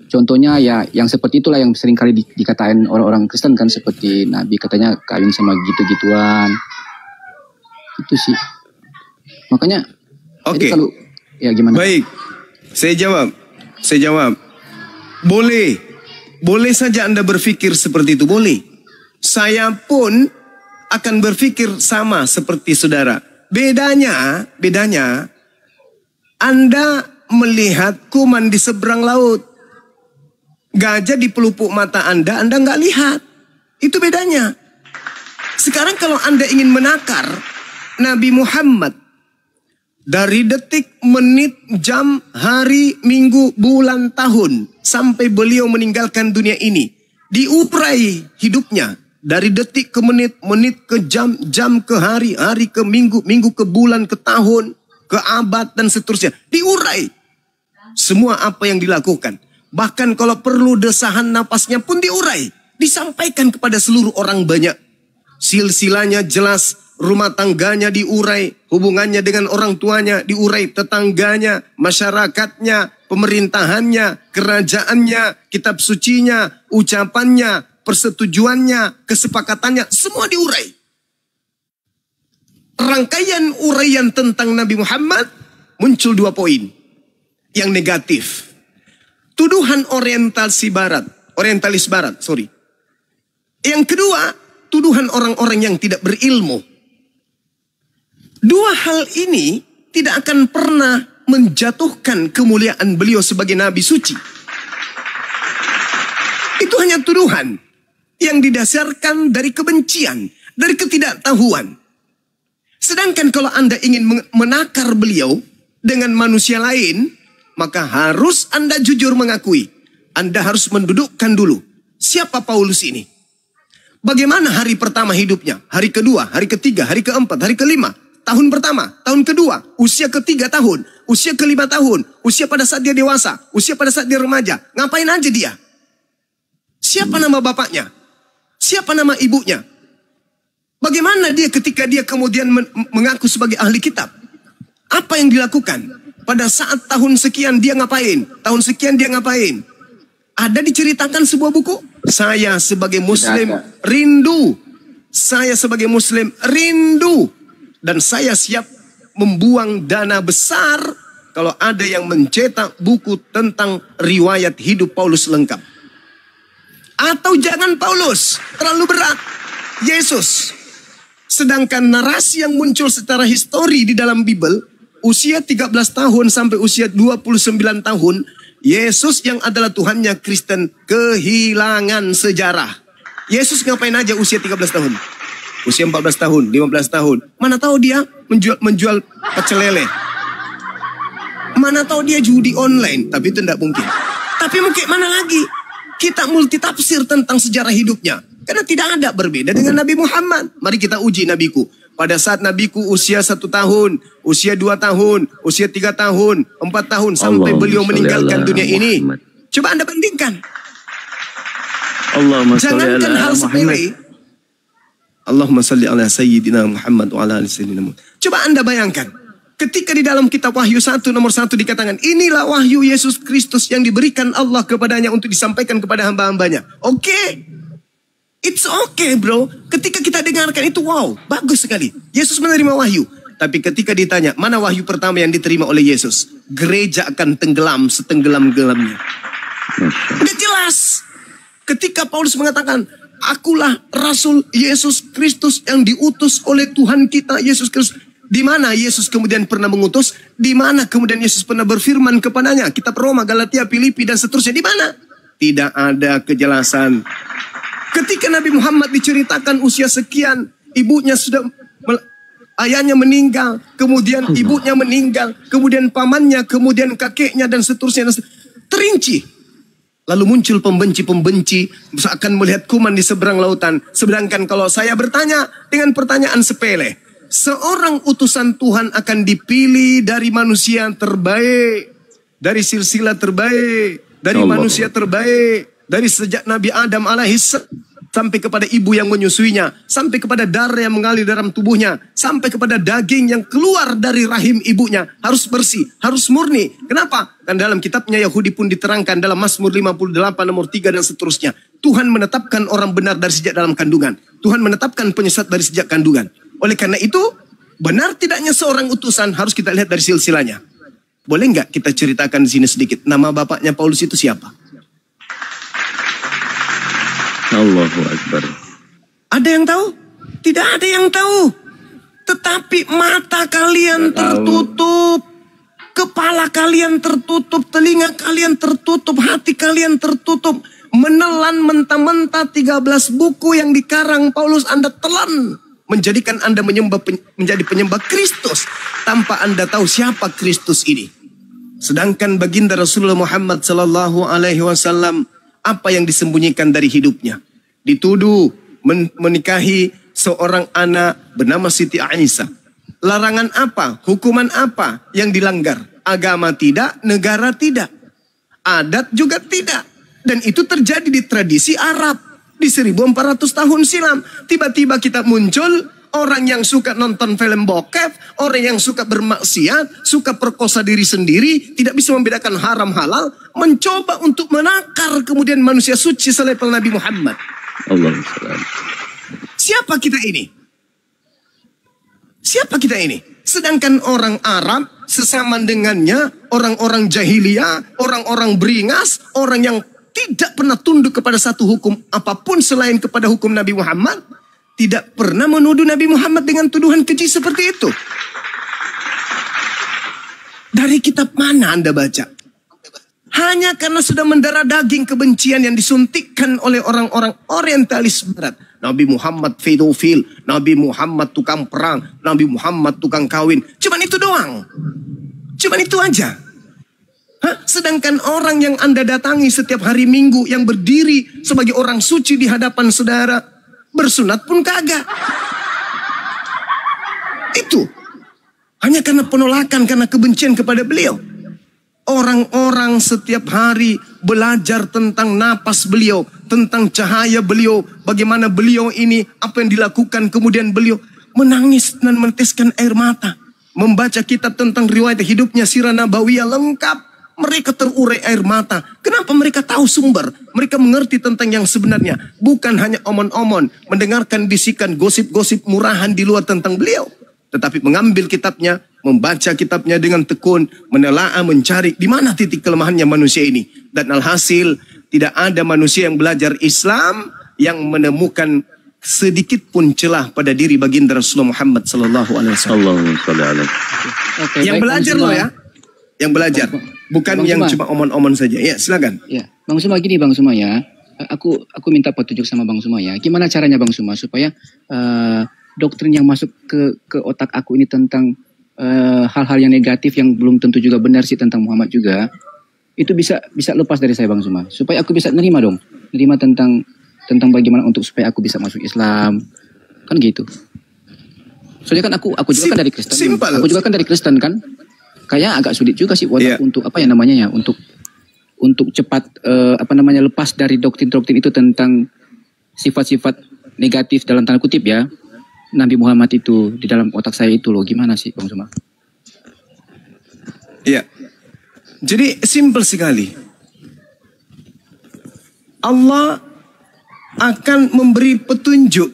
Contohnya ya yang seperti itulah yang sering kali dikatain orang-orang Kristen kan, seperti Nabi katanya kawin sama gitu-gituan. Itu sih. Makanya, oke. Kalau ya gimana? Baik, saya jawab. Boleh saja Anda berpikir seperti itu, boleh. Saya pun akan berpikir sama seperti saudara. Bedanya, Anda melihat kuman di seberang laut. Gajah di pelupuk mata Anda nggak lihat. Itu bedanya. Sekarang kalau Anda ingin menakar Nabi Muhammad, dari detik, menit, jam, hari, minggu, bulan, tahun, sampai beliau meninggalkan dunia ini, diurai hidupnya. Dari detik ke menit, menit ke jam, jam ke hari, hari ke minggu, minggu ke bulan, ke tahun, ke abad, dan seterusnya. Diurai. Semua apa yang dilakukan. Bahkan kalau perlu desahan napasnya pun diurai. Disampaikan kepada seluruh orang banyak. Silsilanya jelas, rumah tangganya diurai, hubungannya dengan orang tuanya diurai, tetangganya, masyarakatnya, pemerintahannya, kerajaannya, kitab sucinya, ucapannya, persetujuannya, kesepakatannya, semua diurai. Rangkaian uraian tentang Nabi Muhammad muncul 2 poin yang negatif. Tuduhan orientalis barat. Yang kedua, tuduhan orang-orang yang tidak berilmu. 2 hal ini tidak akan pernah menjatuhkan kemuliaan beliau sebagai nabi suci. Itu hanya tuduhan yang didasarkan dari kebencian, dari ketidaktahuan. Sedangkan kalau Anda ingin menakar beliau dengan manusia lain, maka harus Anda jujur mengakui. Anda harus mendudukkan dulu. Siapa Paulus ini? Bagaimana hari pertama hidupnya? Hari kedua, hari ketiga, hari keempat, hari kelima. Tahun pertama, tahun kedua, usia ke-3 tahun, usia ke-5 tahun, usia pada saat dia dewasa, usia pada saat dia remaja. Ngapain aja dia? Siapa nama bapaknya? Siapa nama ibunya? Bagaimana dia ketika dia kemudian mengaku sebagai ahli kitab? Apa yang dilakukan? Pada saat tahun sekian dia ngapain? Tahun sekian dia ngapain? Ada diceritakan sebuah buku? Saya sebagai muslim rindu. Saya sebagai muslim rindu. Dan saya siap membuang dana besar kalau ada yang mencetak buku tentang riwayat hidup Paulus lengkap. Atau jangan Paulus, terlalu berat. Yesus. Sedangkan narasi yang muncul secara histori di dalam Bible, usia 13 tahun sampai usia 29 tahun, Yesus yang adalah Tuhannya Kristen kehilangan sejarah. Yesus ngapain aja usia 13 tahun? Usia 14 tahun, 15 tahun. Mana tahu dia menjual pecel lele. Mana tahu dia judi online, tapi itu tidak mungkin. Tapi mungkin mana lagi? Kita multitafsir tentang sejarah hidupnya. Karena tidak ada berbeda dengan Nabi Muhammad. Mari kita uji nabiku. Pada saat nabiku usia 1 tahun, usia 2 tahun, usia 3 tahun, 4 tahun. Sampai beliau meninggalkan dunia ini. Coba Anda bandingkan. Jangankan hal sepele. Allahumma salli ala sayyidina Muhammad wa ala ali sayyidina Muhammad. Coba Anda bayangkan. Ketika di dalam kitab Wahyu 1 nomor 1 dikatakan, inilah wahyu Yesus Kristus yang diberikan Allah kepadanya untuk disampaikan kepada hamba-hambanya. Oke. It's okay bro. Ketika kita dengarkan itu wow, bagus sekali. Yesus menerima wahyu. Tapi ketika ditanya, mana wahyu pertama yang diterima oleh Yesus? Gereja akan tenggelam setenggelam-gelamnya. Udah jelas. Ketika Paulus mengatakan, akulah Rasul Yesus Kristus yang diutus oleh Tuhan kita Yesus Kristus. Di mana Yesus kemudian pernah mengutus? Di mana kemudian Yesus pernah berfirman kepadanya? Kitab Roma, Galatia, Filipi dan seterusnya. Di mana? Tidak ada kejelasan. Ketika Nabi Muhammad diceritakan usia sekian, ibunya sudah, ayahnya meninggal, kemudian ibunya meninggal, kemudian pamannya, kemudian kakeknya dan seterusnya. Terinci. Lalu muncul pembenci-pembenci seakan melihat kuman di seberang lautan. Sedangkan kalau saya bertanya dengan pertanyaan sepele, seorang utusan Tuhan akan dipilih dari manusia terbaik, dari silsilah terbaik, dari manusia terbaik. Dari sejak Nabi Adam alaihissalam sampai kepada ibu yang menyusuinya, sampai kepada darah yang mengalir dalam tubuhnya, sampai kepada daging yang keluar dari rahim ibunya, harus bersih, harus murni. Kenapa? Dan dalam kitabnya Yahudi pun diterangkan dalam Mazmur 58 nomor 3 dan seterusnya. Tuhan menetapkan orang benar dari sejak dalam kandungan. Tuhan menetapkan penyesat dari sejak kandungan. Oleh karena itu, benar tidaknya seorang utusan harus kita lihat dari silsilahnya. Boleh nggak kita ceritakan di sini sedikit? Nama bapaknya Paulus itu siapa? Allahu Akbar. Ada yang tahu? Tidak ada yang tahu. Tetapi mata kalian tertutup. Kepala kalian tertutup. Telinga kalian tertutup. Hati kalian tertutup. Menelan mentah-mentah 13 buku yang dikarang Paulus Anda telan. Menjadikan Anda menjadi penyembah Kristus. Tanpa Anda tahu siapa Kristus ini. Sedangkan baginda Rasulullah Muhammad sallallahu alaihi wasallam, apa yang disembunyikan dari hidupnya? Dituduh menikahi seorang anak bernama Siti Aisyah. Larangan apa? Hukuman apa yang dilanggar? Agama tidak, negara tidak, adat juga tidak. Dan itu terjadi di tradisi Arab. Di 1400 tahun silam. Tiba-tiba kita muncul orang yang suka nonton film bokep, orang yang suka bermaksiat, suka perkosa diri sendiri, tidak bisa membedakan haram halal, mencoba untuk menakar kemudian manusia suci selevel Nabi Muhammad. Allahumma shalli. Siapa kita ini? Siapa kita ini? Sedangkan orang Arab sesama dengannya, orang-orang jahiliyah, orang-orang beringas, orang yang tidak pernah tunduk kepada satu hukum apapun selain kepada hukum Nabi Muhammad, tidak pernah menuduh Nabi Muhammad dengan tuduhan keji seperti itu. Dari kitab mana Anda baca? Hanya karena sudah mendarah daging kebencian yang disuntikkan oleh orang-orang orientalis barat. Nabi Muhammad pedofil, Nabi Muhammad tukang perang, Nabi Muhammad tukang kawin. Cuman itu doang. Cuman itu aja. Sedangkan orang yang Anda datangi setiap hari Minggu yang berdiri sebagai orang suci di hadapan saudara, bersunat pun kagak. Itu hanya karena penolakan, karena kebencian kepada beliau. Orang-orang setiap hari belajar tentang napas beliau, tentang cahaya beliau, bagaimana beliau ini, apa yang dilakukan, kemudian beliau menangis dan meneteskan air mata. Membaca kitab tentang riwayat hidupnya, Sirah Nabawiyah lengkap. Mereka terurai air mata. Kenapa mereka tahu sumber? Mereka mengerti tentang yang sebenarnya. Bukan hanya omon-omon, mendengarkan bisikan gosip-gosip murahan di luar tentang beliau. Tetapi mengambil kitabnya, membaca kitabnya dengan tekun, menelaah, mencari di mana titik kelemahannya manusia ini. Dan alhasil, tidak ada manusia yang belajar Islam yang menemukan sedikit pun celah pada diri baginda Rasulullah Muhammad sallallahu alaihi wasallam. Yang belajar loh ya. Yang belajar, bukan yang cuma omon-omon saja. Ya, silakan. Ya, Bang Suma gini Bang Suma ya. Aku minta petunjuk sama Bang Suma ya. Gimana caranya Bang Suma supaya doktrin yang masuk ke otak aku ini tentang hal-hal yang negatif yang belum tentu juga benar sih tentang Muhammad juga, itu bisa lepas dari saya Bang Suma. Supaya aku bisa nerima tentang bagaimana untuk supaya aku bisa masuk Islam. Kan gitu. Soalnya kan aku juga kan dari Kristen. Simple. Aku juga kan dari Kristen kan. Kayak agak sulit juga sih buat aku untuk untuk cepat lepas dari doktrin-doktrin itu tentang sifat-sifat negatif dalam tanda kutip ya Nabi Muhammad itu di dalam otak saya itu loh. Gimana sih Bang Suma? Iya. Jadi simple sekali. Allah akan memberi petunjuk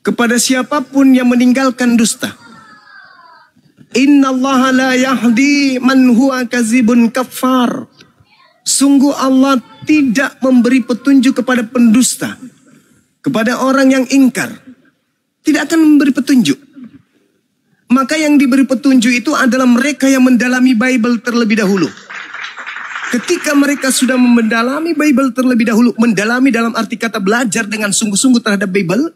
kepada siapapun yang meninggalkan dusta. Innallaha la yahdi man huwa kazibun kafar. Sungguh Allah tidak memberi petunjuk kepada pendusta, kepada orang yang ingkar. Tidak akan memberi petunjuk. Maka yang diberi petunjuk itu adalah mereka yang mendalami Bible terlebih dahulu. Ketika mereka sudah mendalami Bible terlebih dahulu, mendalami dalam arti kata belajar dengan sungguh-sungguh terhadap Bible,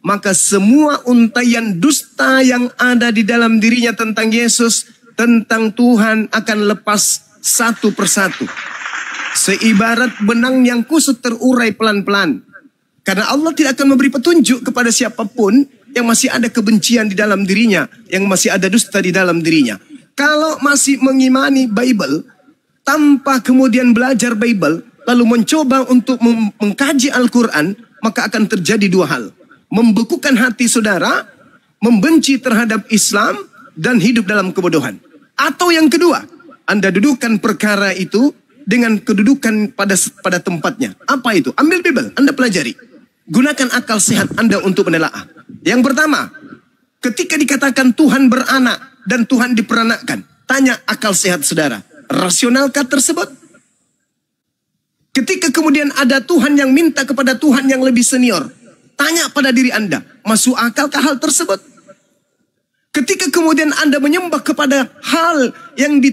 maka semua untaian dusta yang ada di dalam dirinya tentang Yesus, tentang Tuhan akan lepas satu persatu. Seibarat benang yang kusut terurai pelan-pelan. Karena Allah tidak akan memberi petunjuk kepada siapapun yang masih ada kebencian di dalam dirinya, yang masih ada dusta di dalam dirinya. Kalau masih mengimani Bible, tanpa kemudian belajar Bible, lalu mencoba untuk mengkaji Al-Quran, maka akan terjadi dua hal. Membekukan hati saudara, membenci terhadap Islam, dan hidup dalam kebodohan. Atau yang kedua, Anda dudukkan perkara itu dengan kedudukan pada tempatnya. Apa itu? Ambil Bible, Anda pelajari. Gunakan akal sehat Anda untuk menelaah. Yang pertama, ketika dikatakan Tuhan beranak dan Tuhan diperanakkan, tanya akal sehat saudara, rasionalkah tersebut? Ketika kemudian ada Tuhan yang minta kepada Tuhan yang lebih senior, tanya pada diri Anda, masuk akalkah hal tersebut? Ketika kemudian Anda menyembah kepada hal yang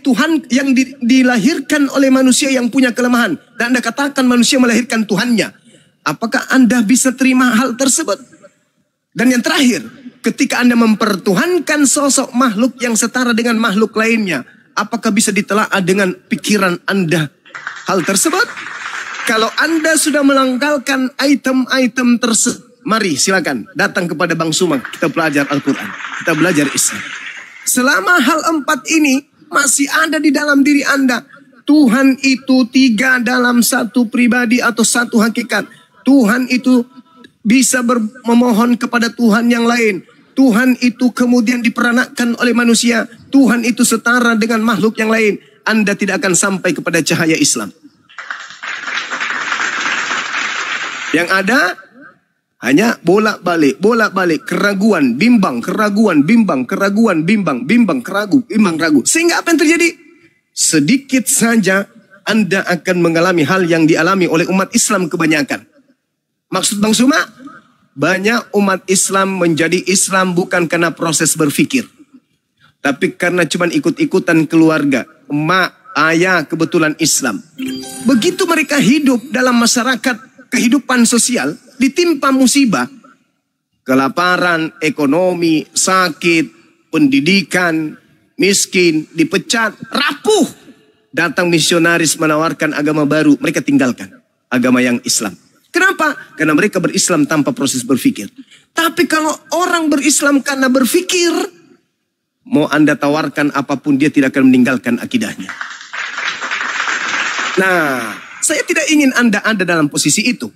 dilahirkan oleh manusia yang punya kelemahan, dan Anda katakan manusia melahirkan Tuhannya, apakah Anda bisa terima hal tersebut? Dan yang terakhir, ketika Anda mempertuhankan sosok makhluk yang setara dengan makhluk lainnya, apakah bisa ditelaah dengan pikiran Anda hal tersebut? Kalau Anda sudah melanggalkan item-item tersebut, mari silakan datang kepada Bang Suma, kita belajar Al-Quran, kita belajar Islam. Selama hal 4 ini masih ada di dalam diri Anda, Tuhan itu 3 dalam satu pribadi atau satu hakikat. Tuhan itu bisa memohon kepada Tuhan yang lain. Tuhan itu kemudian diperanakkan oleh manusia. Tuhan itu setara dengan makhluk yang lain. Anda tidak akan sampai kepada cahaya Islam. Yang ada hanya bolak-balik, keraguan, bimbang, ragu. Sehingga apa yang terjadi? Sedikit saja Anda akan mengalami hal yang dialami oleh umat Islam kebanyakan. Maksud Bang Suma, banyak umat Islam menjadi Islam bukan karena proses berpikir. Tapi karena cuma ikut-ikutan keluarga. Emak, ayah kebetulan Islam. Begitu mereka hidup dalam masyarakat kehidupan sosial, ditimpa musibah, kelaparan, ekonomi, sakit, pendidikan, miskin, dipecat, rapuh. Datang misionaris menawarkan agama baru, mereka tinggalkan agama yang Islam. Kenapa? Karena mereka berislam tanpa proses berpikir. Tapi kalau orang berislam karena berpikir, mau Anda tawarkan apapun, dia tidak akan meninggalkan akidahnya. Nah, saya tidak ingin Anda ada dalam posisi itu.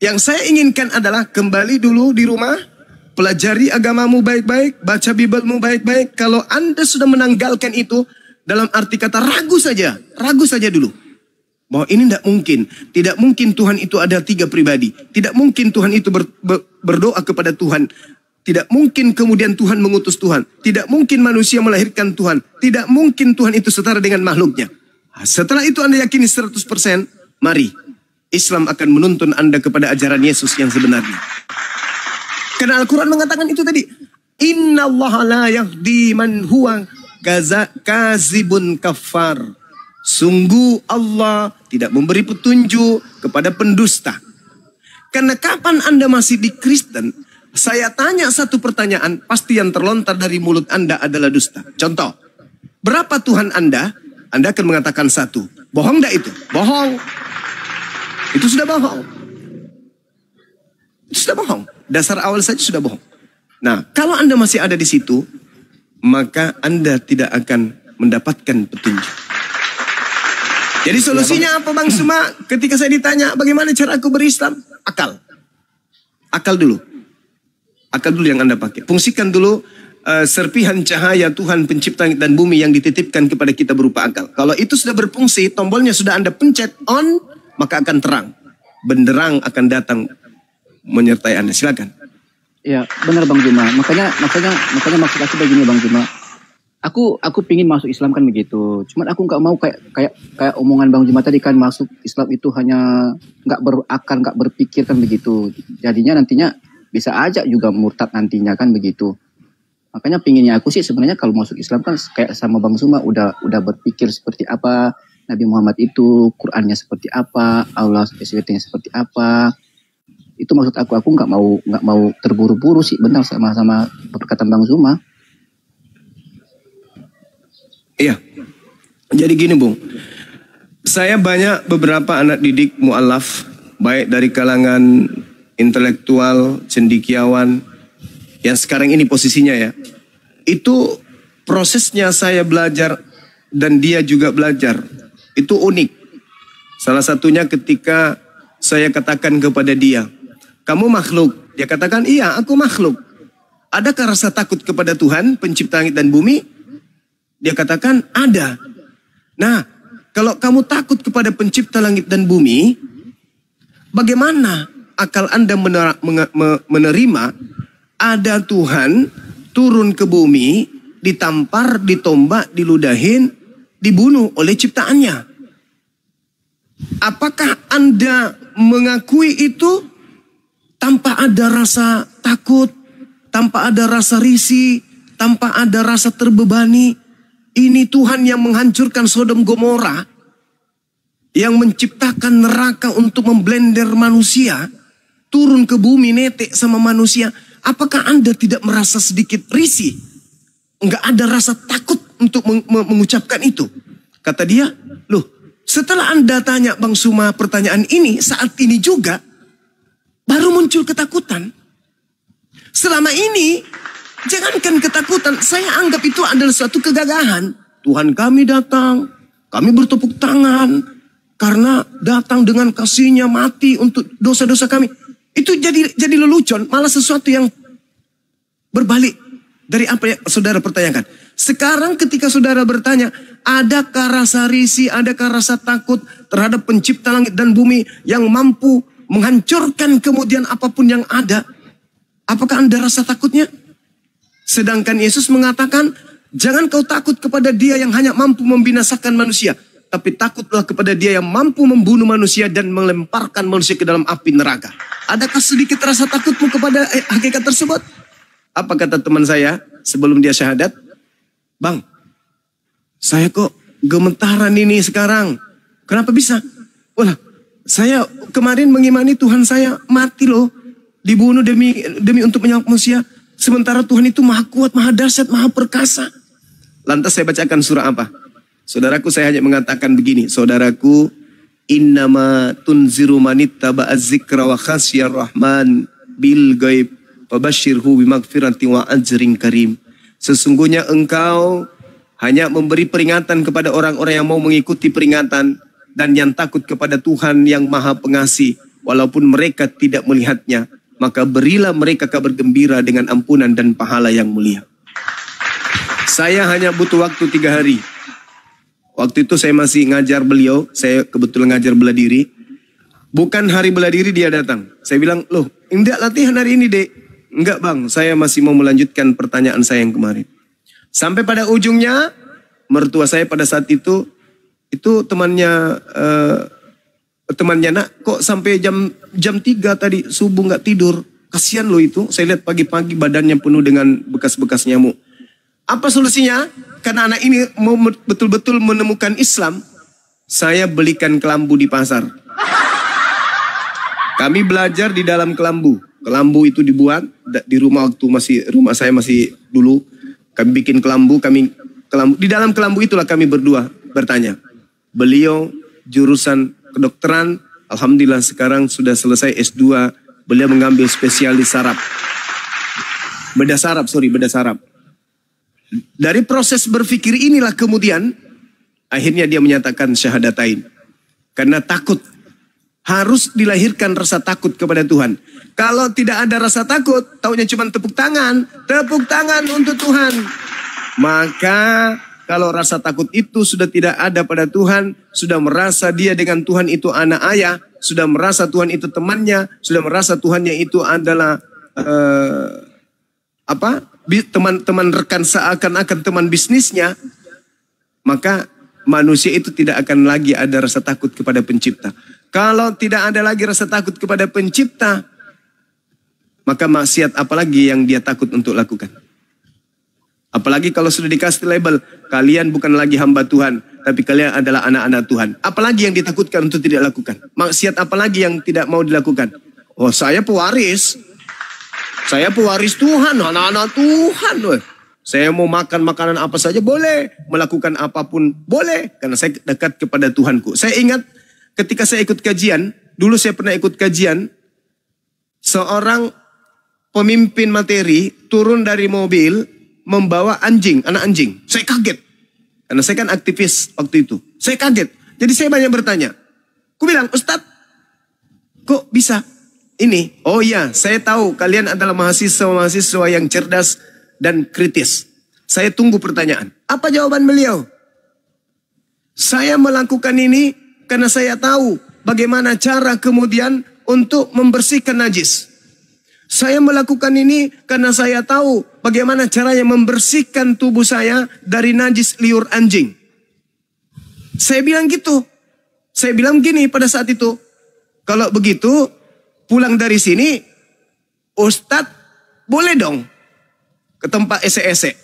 Yang saya inginkan adalah kembali dulu di rumah, pelajari agamamu baik-baik, baca Bibelmu baik-baik. Kalau Anda sudah menanggalkan itu, dalam arti kata ragu saja dulu. Bahwa ini tidak mungkin Tuhan itu ada 3 pribadi. Tidak mungkin Tuhan itu berdoa kepada Tuhan. Tidak mungkin kemudian Tuhan mengutus Tuhan. Tidak mungkin manusia melahirkan Tuhan. Tidak mungkin Tuhan itu setara dengan makhluknya. Setelah itu Anda yakini 100%, mari Islam akan menuntun Anda kepada ajaran Yesus yang sebenarnya. Karena Al-Quran mengatakan itu tadi. Inna Allah la yahdi man huwa kazibun kafar. Sungguh Allah tidak memberi petunjuk kepada pendusta. Karena kapan Anda masih di Kristen, saya tanya satu pertanyaan, pasti yang terlontar dari mulut Anda adalah dusta. Contoh, berapa Tuhan Anda? Anda akan mengatakan 1. Bohong enggak itu? Bohong. Itu sudah bohong. Itu sudah bohong. Dasar awal saja sudah bohong. Nah, kalau Anda masih ada di situ, maka Anda tidak akan mendapatkan petunjuk. Jadi solusinya apa Bang Suma? Ketika saya ditanya bagaimana cara aku berislam? Akal. Akal dulu. Akal dulu yang Anda pakai. Fungsikan dulu serpihan cahaya Tuhan pencipta langit dan bumi yang dititipkan kepada kita berupa akal. Kalau itu sudah berfungsi, tombolnya sudah Anda pencet on, maka akan terang. Benderang akan datang menyertai Anda. Silakan. Ya, benar Bang Juma. Makanya maksud aku begini Bang Juma. Aku pingin masuk Islam kan begitu. Cuman aku nggak mau kayak omongan Bang Juma tadi kan, masuk Islam itu hanya nggak berakal, nggak berpikir kan begitu. Jadinya nantinya bisa aja juga murtad nantinya kan begitu. Makanya pinginnya aku sih sebenarnya kalau masuk Islam kan kayak sama Bang Suma udah berpikir seperti apa Nabi Muhammad itu, Qurannya seperti apa, Allah SWT-nya seperti apa. Itu maksud aku nggak mau terburu-buru sih, benar sama perkataan Bang Suma. Iya. Jadi gini Bung. Saya banyak beberapa anak didik mu'alaf, baik dari kalangan intelektual, cendekiawan, yang sekarang ini posisinya ya. Itu prosesnya saya belajar dan dia juga belajar. Itu unik. Salah satunya ketika saya katakan kepada dia, kamu makhluk. Dia katakan, iya aku makhluk. Adakah rasa takut kepada Tuhan, pencipta langit dan bumi? Dia katakan, ada. Nah, kalau kamu takut kepada pencipta langit dan bumi, bagaimana akal Anda menerima ada Tuhan turun ke bumi, ditampar, ditombak, diludahin, dibunuh oleh ciptaannya? Apakah Anda mengakui itu tanpa ada rasa takut, tanpa ada rasa risih, tanpa ada rasa terbebani? Ini Tuhan yang menghancurkan Sodom Gomora, yang menciptakan neraka untuk memblender manusia, turun ke bumi netek sama manusia. Apakah Anda tidak merasa sedikit risih? Enggak ada rasa takut untuk mengucapkan itu? Kata dia, loh, setelah Anda tanya Bang Suma pertanyaan ini, saat ini juga baru muncul ketakutan. Selama ini jangankan ketakutan, saya anggap itu adalah suatu kegagahan. Tuhan kami datang, kami bertepuk tangan, karena datang dengan kasihnya mati untuk dosa-dosa kami. Itu jadi lelucon, malah sesuatu yang berbalik dari apa yang saudara pertanyakan. Sekarang ketika saudara bertanya, adakah rasa risih, adakah rasa takut terhadap pencipta langit dan bumi yang mampu menghancurkan kemudian apapun yang ada? Apakah Anda rasa takutnya? Sedangkan Yesus mengatakan, jangan kau takut kepada dia yang hanya mampu membinasakan manusia, tapi takutlah kepada dia yang mampu membunuh manusia dan melemparkan manusia ke dalam api neraka. Adakah sedikit rasa takutmu kepada hakikat tersebut? Apa kata teman saya sebelum dia syahadat? Bang, saya kok gemetaran ini sekarang. Kenapa bisa? Wah, saya kemarin mengimani Tuhan saya mati loh. Dibunuh demi untuk menyelamatkan manusia. Sementara Tuhan itu maha kuat, maha dahsyat, maha perkasa. Lantas saya bacakan surah apa? Saudaraku, saya hanya mengatakan begini. Saudaraku, innama tunziru manittaba az-zikra wa khasyar rahman bil ghaib fabashshirhu bimagfirati wa ajrin karim. Sesungguhnya engkau hanya memberi peringatan kepada orang-orang yang mau mengikuti peringatan dan yang takut kepada Tuhan yang Maha Pengasih, walaupun mereka tidak melihatnya, maka berilah mereka kabar gembira dengan ampunan dan pahala yang mulia. Saya hanya butuh waktu 3 hari. Waktu itu saya masih ngajar beliau, saya kebetulan ngajar bela diri. Bukan hari bela diri dia datang. Saya bilang, loh, enggak latihan hari ini, Dek. Enggak bang, saya masih mau melanjutkan pertanyaan saya yang kemarin. Sampai pada ujungnya, mertua saya pada saat itu temannya nak, kok sampai jam 3 tadi subuh nggak tidur. Kasihan loh itu, saya lihat pagi-pagi badannya penuh dengan bekas-bekas nyamuk. Apa solusinya? Karena anak ini mau betul-betul menemukan Islam, saya belikan kelambu di pasar. Kami belajar di dalam kelambu. Kelambu itu dibuat di rumah waktu rumah saya masih dulu. Kami bikin kelambu, di dalam kelambu itulah kami berdua bertanya. Beliau jurusan kedokteran, alhamdulillah sekarang sudah selesai S2. Beliau mengambil spesialis saraf. Bedah saraf. Dari proses berpikir inilah kemudian akhirnya dia menyatakan syahadatain. Karena takut. Harus dilahirkan rasa takut kepada Tuhan. Kalau tidak ada rasa takut, taunya cuma tepuk tangan untuk Tuhan. Maka kalau rasa takut itu sudah tidak ada pada Tuhan, sudah merasa dia dengan Tuhan itu anak ayah, sudah merasa Tuhan itu temannya, sudah merasa Tuhannya itu adalah teman-teman rekan seakan-akan teman bisnisnya, maka manusia itu tidak akan lagi ada rasa takut kepada pencipta. Kalau tidak ada lagi rasa takut kepada pencipta, maka maksiat apalagi yang dia takut untuk lakukan? Apalagi kalau sudah dikasih label, kalian bukan lagi hamba Tuhan, tapi kalian adalah anak-anak Tuhan. Apalagi yang ditakutkan untuk tidak lakukan? Maksiat apalagi yang tidak mau dilakukan? Oh, saya pewaris. Saya pewaris Tuhan, anak-anak Tuhan. Saya mau makan makanan apa saja boleh, melakukan apapun boleh, karena saya dekat kepada Tuhanku. Saya ingat ketika saya ikut kajian, dulu saya pernah ikut kajian, seorang pemimpin materi turun dari mobil membawa anjing, anak anjing. Saya kaget, karena saya kan aktivis waktu itu. Saya kaget, jadi saya banyak bertanya. Aku bilang, Ustadz, kok bisa ini? Oh iya, saya tahu kalian adalah mahasiswa yang cerdas dan kritis. Saya tunggu pertanyaan. Apa jawaban beliau? Saya melakukan ini karena saya tahu bagaimana cara kemudian untuk membersihkan najis. Saya melakukan ini karena saya tahu bagaimana caranya membersihkan tubuh saya dari najis liur anjing. Saya bilang gitu. Saya bilang gini pada saat itu. Kalau begitu, pulang dari sini, Ustadz boleh dong ke tempat ese-ese.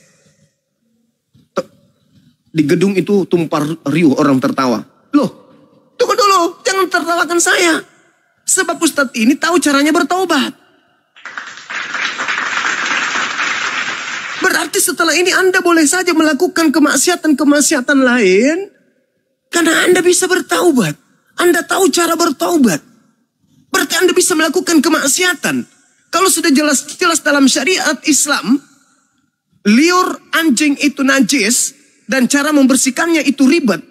Di gedung itu tumpah riuh orang tertawa. Loh, tunggu dulu, jangan tertawakan saya. Sebab Ustadz ini tahu caranya bertaubat. Berarti setelah ini Anda boleh saja melakukan kemaksiatan-kemaksiatan lain. Karena Anda bisa bertaubat. Anda tahu cara bertaubat. Berarti Anda bisa melakukan kemaksiatan. Kalau sudah jelas-jelas dalam syariat Islam, liur anjing itu najis dan cara membersihkannya itu ribet.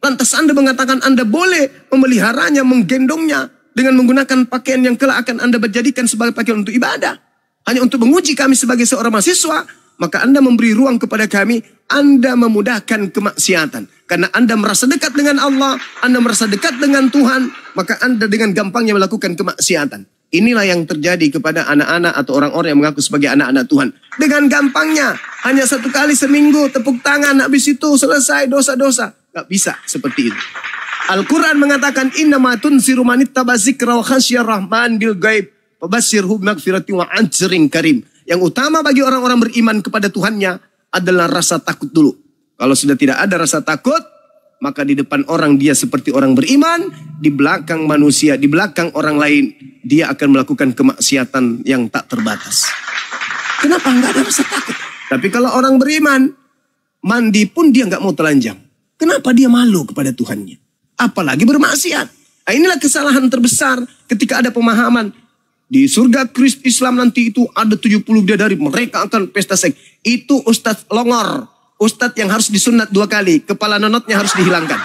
Lantas Anda mengatakan Anda boleh memeliharanya, menggendongnya dengan menggunakan pakaian yang kelak akan Anda jadikan sebagai pakaian untuk ibadah. Hanya untuk menguji kami sebagai seorang mahasiswa. Maka Anda memberi ruang kepada kami. Anda memudahkan kemaksiatan. Karena Anda merasa dekat dengan Allah. Anda merasa dekat dengan Tuhan. Maka Anda dengan gampangnya melakukan kemaksiatan. Inilah yang terjadi kepada anak-anak atau orang-orang yang mengaku sebagai anak-anak Tuhan. Dengan gampangnya. Hanya 1 kali seminggu tepuk tangan. Habis itu selesai dosa-dosa. Gak bisa seperti itu. Al-Quran mengatakan innama tunziru manittaba dzikra wa khasyar rahman bil ghaib fabasyirhu bimaghfirati wa ajrin karim. Yang utama bagi orang-orang beriman kepada Tuhannya adalah rasa takut dulu. Kalau sudah tidak ada rasa takut, maka di depan orang dia seperti orang beriman, di belakang manusia, di belakang orang lain, dia akan melakukan kemaksiatan yang tak terbatas. Kenapa enggak ada rasa takut? Tapi kalau orang beriman, mandi pun dia enggak mau telanjang. Kenapa dia malu kepada Tuhannya? Apalagi bermaksiat. Nah, inilah kesalahan terbesar ketika ada pemahaman. Di surga Kristus Islam nanti itu ada 70 bidadari. Mereka akan pesta seks. Itu Ustadz Longor. Ustadz yang harus disunat 2 kali. Kepala nonotnya harus dihilangkan.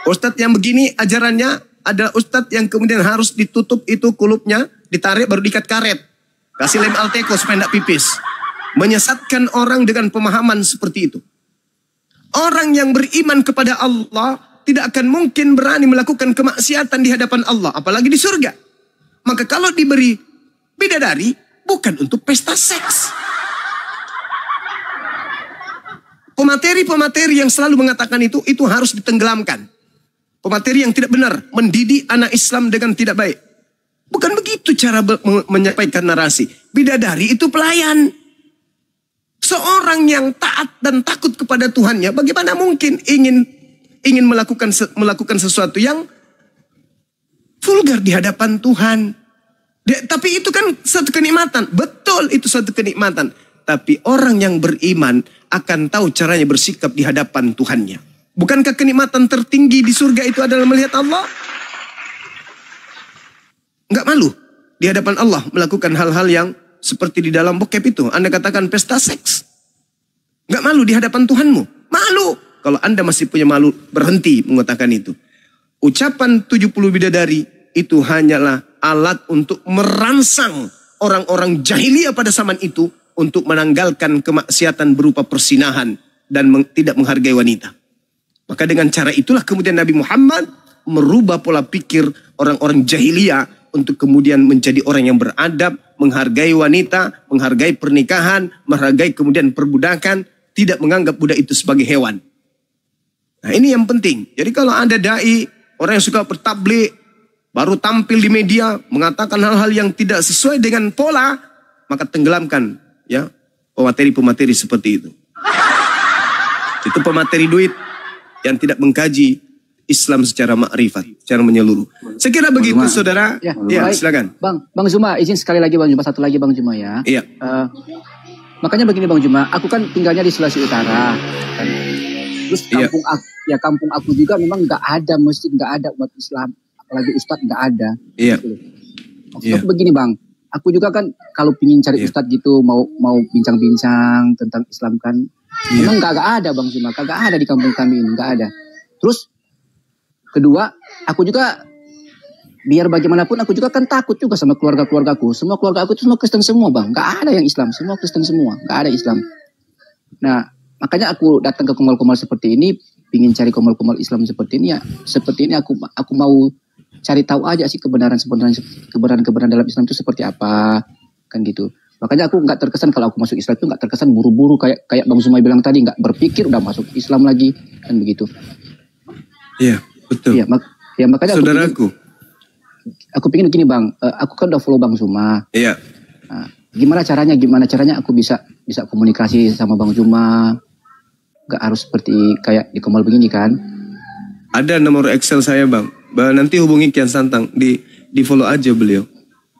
Ustadz yang begini ajarannya adalah Ustadz yang kemudian harus ditutup itu kulupnya. Ditarik baru diikat karet. Kasih lem Alteco supaya tidak pipis. Menyesatkan orang dengan pemahaman seperti itu. Orang yang beriman kepada Allah tidak akan mungkin berani melakukan kemaksiatan di hadapan Allah. Apalagi di surga. Maka kalau diberi bidadari, bukan untuk pesta seks. Pemateri-pemateri yang selalu mengatakan itu harus ditenggelamkan. Pemateri yang tidak benar, mendidik anak Islam dengan tidak baik. Bukan begitu cara menyampaikan narasi. Bidadari itu pelayan. Seorang yang taat dan takut kepada Tuhannya, bagaimana mungkin ingin melakukan sesuatu yang vulgar di hadapan Tuhan. Tapi itu kan satu kenikmatan. Betul, itu satu kenikmatan. Tapi orang yang beriman akan tahu caranya bersikap di hadapan Tuhannya. Bukankah kenikmatan tertinggi di surga itu adalah melihat Allah? Enggak malu di hadapan Allah melakukan hal-hal yang seperti di dalam bokep itu. Anda katakan pesta seks. Enggak malu di hadapan Tuhanmu. Malu. Kalau Anda masih punya malu, berhenti mengatakan itu. Ucapan 70 bidadari itu hanyalah alat untuk merangsang orang-orang jahiliyah pada zaman itu untuk menanggalkan kemaksiatan berupa persinahan dan tidak menghargai wanita. Maka dengan cara itulah kemudian Nabi Muhammad merubah pola pikir orang-orang jahiliyah untuk kemudian menjadi orang yang beradab, menghargai wanita, menghargai pernikahan, menghargai kemudian perbudakan, tidak menganggap budak itu sebagai hewan. Nah, ini yang penting. Jadi kalau ada dai, orang yang suka bertablik, baru tampil di media, mengatakan hal-hal yang tidak sesuai dengan pola, maka tenggelamkan ya pemateri-pemateri seperti itu. Itu pemateri duit yang tidak mengkaji Islam secara makrifat, secara menyeluruh. Saya kira begitu, saudara. Ya, silakan. Bang Zuma, izin sekali lagi Bang Zuma, satu lagi Bang Zuma ya. Iya. Makanya begini Bang Zuma, aku kan tinggalnya di Sulawesi Utara. Kan. Terus kampung aku juga memang nggak ada masjid, nggak ada umat Islam, apalagi ustadz nggak ada. Iya. Maksud aku begini Bang, aku juga kan kalau pingin cari ustadz gitu, mau bincang-bincang tentang Islam kan, memang nggak ada Bang Zuma, kagak ada di kampung kami ini, nggak ada. Terus kedua, aku juga biar bagaimanapun aku juga kan takut juga sama keluarga-keluargaku. Semua keluarga aku itu semua Kristen semua Bang. Gak ada yang Islam, semua Kristen semua. Gak ada Islam. Nah, makanya aku datang ke komal-komal seperti ini, pingin cari komal-komal Islam seperti ini ya. Seperti ini aku mau cari tahu aja sih kebenaran dalam Islam itu seperti apa. Kan gitu. Makanya aku gak terkesan kalau aku masuk Islam itu gak terkesan buru-buru kayak Bang Zumai bilang tadi, gak berpikir udah masuk Islam lagi. Kan begitu. Iya. Betul. Ya makanya saudaraku. Aku pikir gini Bang, aku kan udah follow Bang Zuma. Iya. Nah, gimana caranya aku bisa komunikasi sama Bang Zuma? Gak harus seperti kayak di Komal begini kan? Ada nomor Excel saya Bang. Nanti hubungi Kian Santang, di follow aja beliau.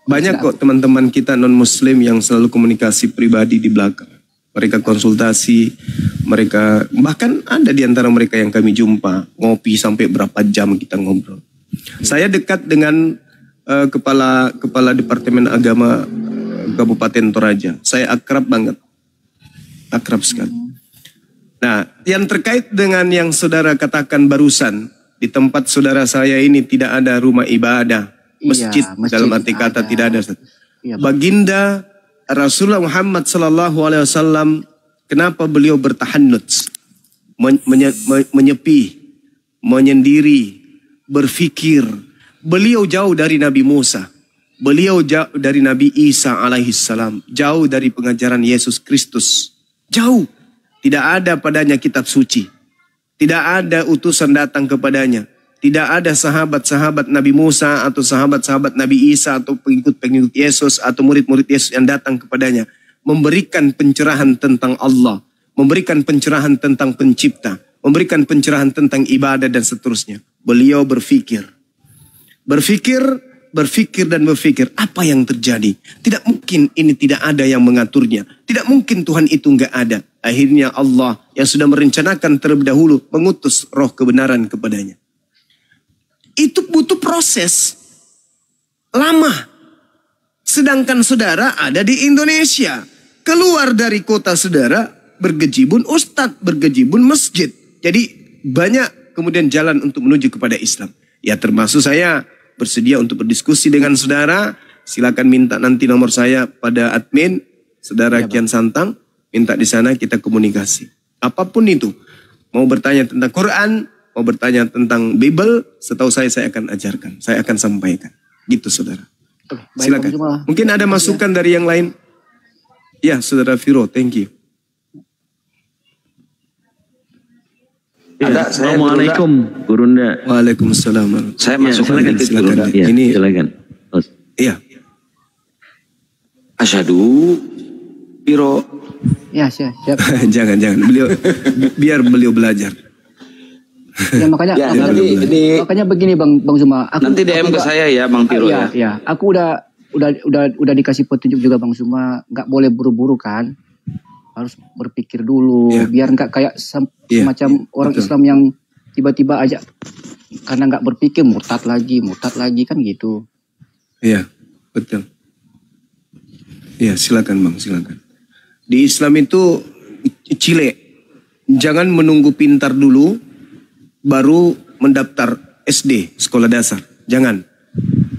Banyak kok teman-teman kita non Muslim yang selalu komunikasi pribadi di belakang. Mereka konsultasi, mereka bahkan ada di antara mereka yang kami jumpa ngopi sampai berapa jam kita ngobrol. Saya dekat dengan kepala Departemen Agama Kabupaten Toraja. Saya akrab banget, akrab sekali. Nah, yang terkait dengan yang saudara katakan barusan, di tempat saudara saya ini tidak ada rumah ibadah, masjid, dalam arti kata tidak ada. Iya, Baginda Rasulullah Muhammad SAW, kenapa beliau bertahannud, menyepi, menyendiri, berfikir. Beliau jauh dari Nabi Musa, beliau jauh dari Nabi Isa alaihissalam, jauh dari pengajaran Yesus Kristus, jauh. Tidak ada padanya kitab suci. Tidak ada utusan datang kepadanya. Tidak ada sahabat-sahabat Nabi Musa atau sahabat-sahabat Nabi Isa atau pengikut-pengikut Yesus atau murid-murid Yesus yang datang kepadanya. Memberikan pencerahan tentang Allah. Memberikan pencerahan tentang pencipta. Memberikan pencerahan tentang ibadah dan seterusnya. Beliau berfikir. Berfikir dan berfikir, apa yang terjadi? Tidak mungkin ini tidak ada yang mengaturnya. Tidak mungkin Tuhan itu enggak ada. Akhirnya Allah yang sudah merencanakan terlebih dahulu mengutus roh kebenaran kepadanya. Itu butuh proses lama. Sedangkan saudara ada di Indonesia. Keluar dari kota saudara, bergejibun ustadz, bergejibun masjid. Jadi banyak kemudian jalan untuk menuju kepada Islam. Ya termasuk saya bersedia untuk berdiskusi dengan saudara. Silakan minta nanti nomor saya pada admin, saudara Kian Santang. Minta di sana kita komunikasi. Apapun itu. Mau bertanya tentang Quran, mau bertanya tentang Bible, setahu saya akan ajarkan. Saya akan sampaikan. Gitu saudara. Silakan. Mungkin ada masukan dari yang lain. Ya saudara Viro, thank you. Ada, saya Assalamualaikum, Gurunda. Waalaikumsalam. Saya masuk silakan. sedikit, Gurunda. Ya, Ini silakan. iya. Asyhadu Piro. Ya, siap. jangan. Biar beliau belajar. Ya makanya Ya, makanya begini Bang Zuma. Nanti DM ke saya ya Bang Piro ya. Ya, aku udah dikasih petunjuk juga Bang Zuma, nggak boleh buru-buru kan. Harus berpikir dulu, biar nggak kayak semacam orang betul. Islam yang tiba-tiba aja karena nggak berpikir murtad lagi kan gitu. Iya, betul. Iya, silakan Bang, silakan. Di Islam itu cile. Jangan menunggu pintar dulu baru mendaftar SD, sekolah dasar. Jangan.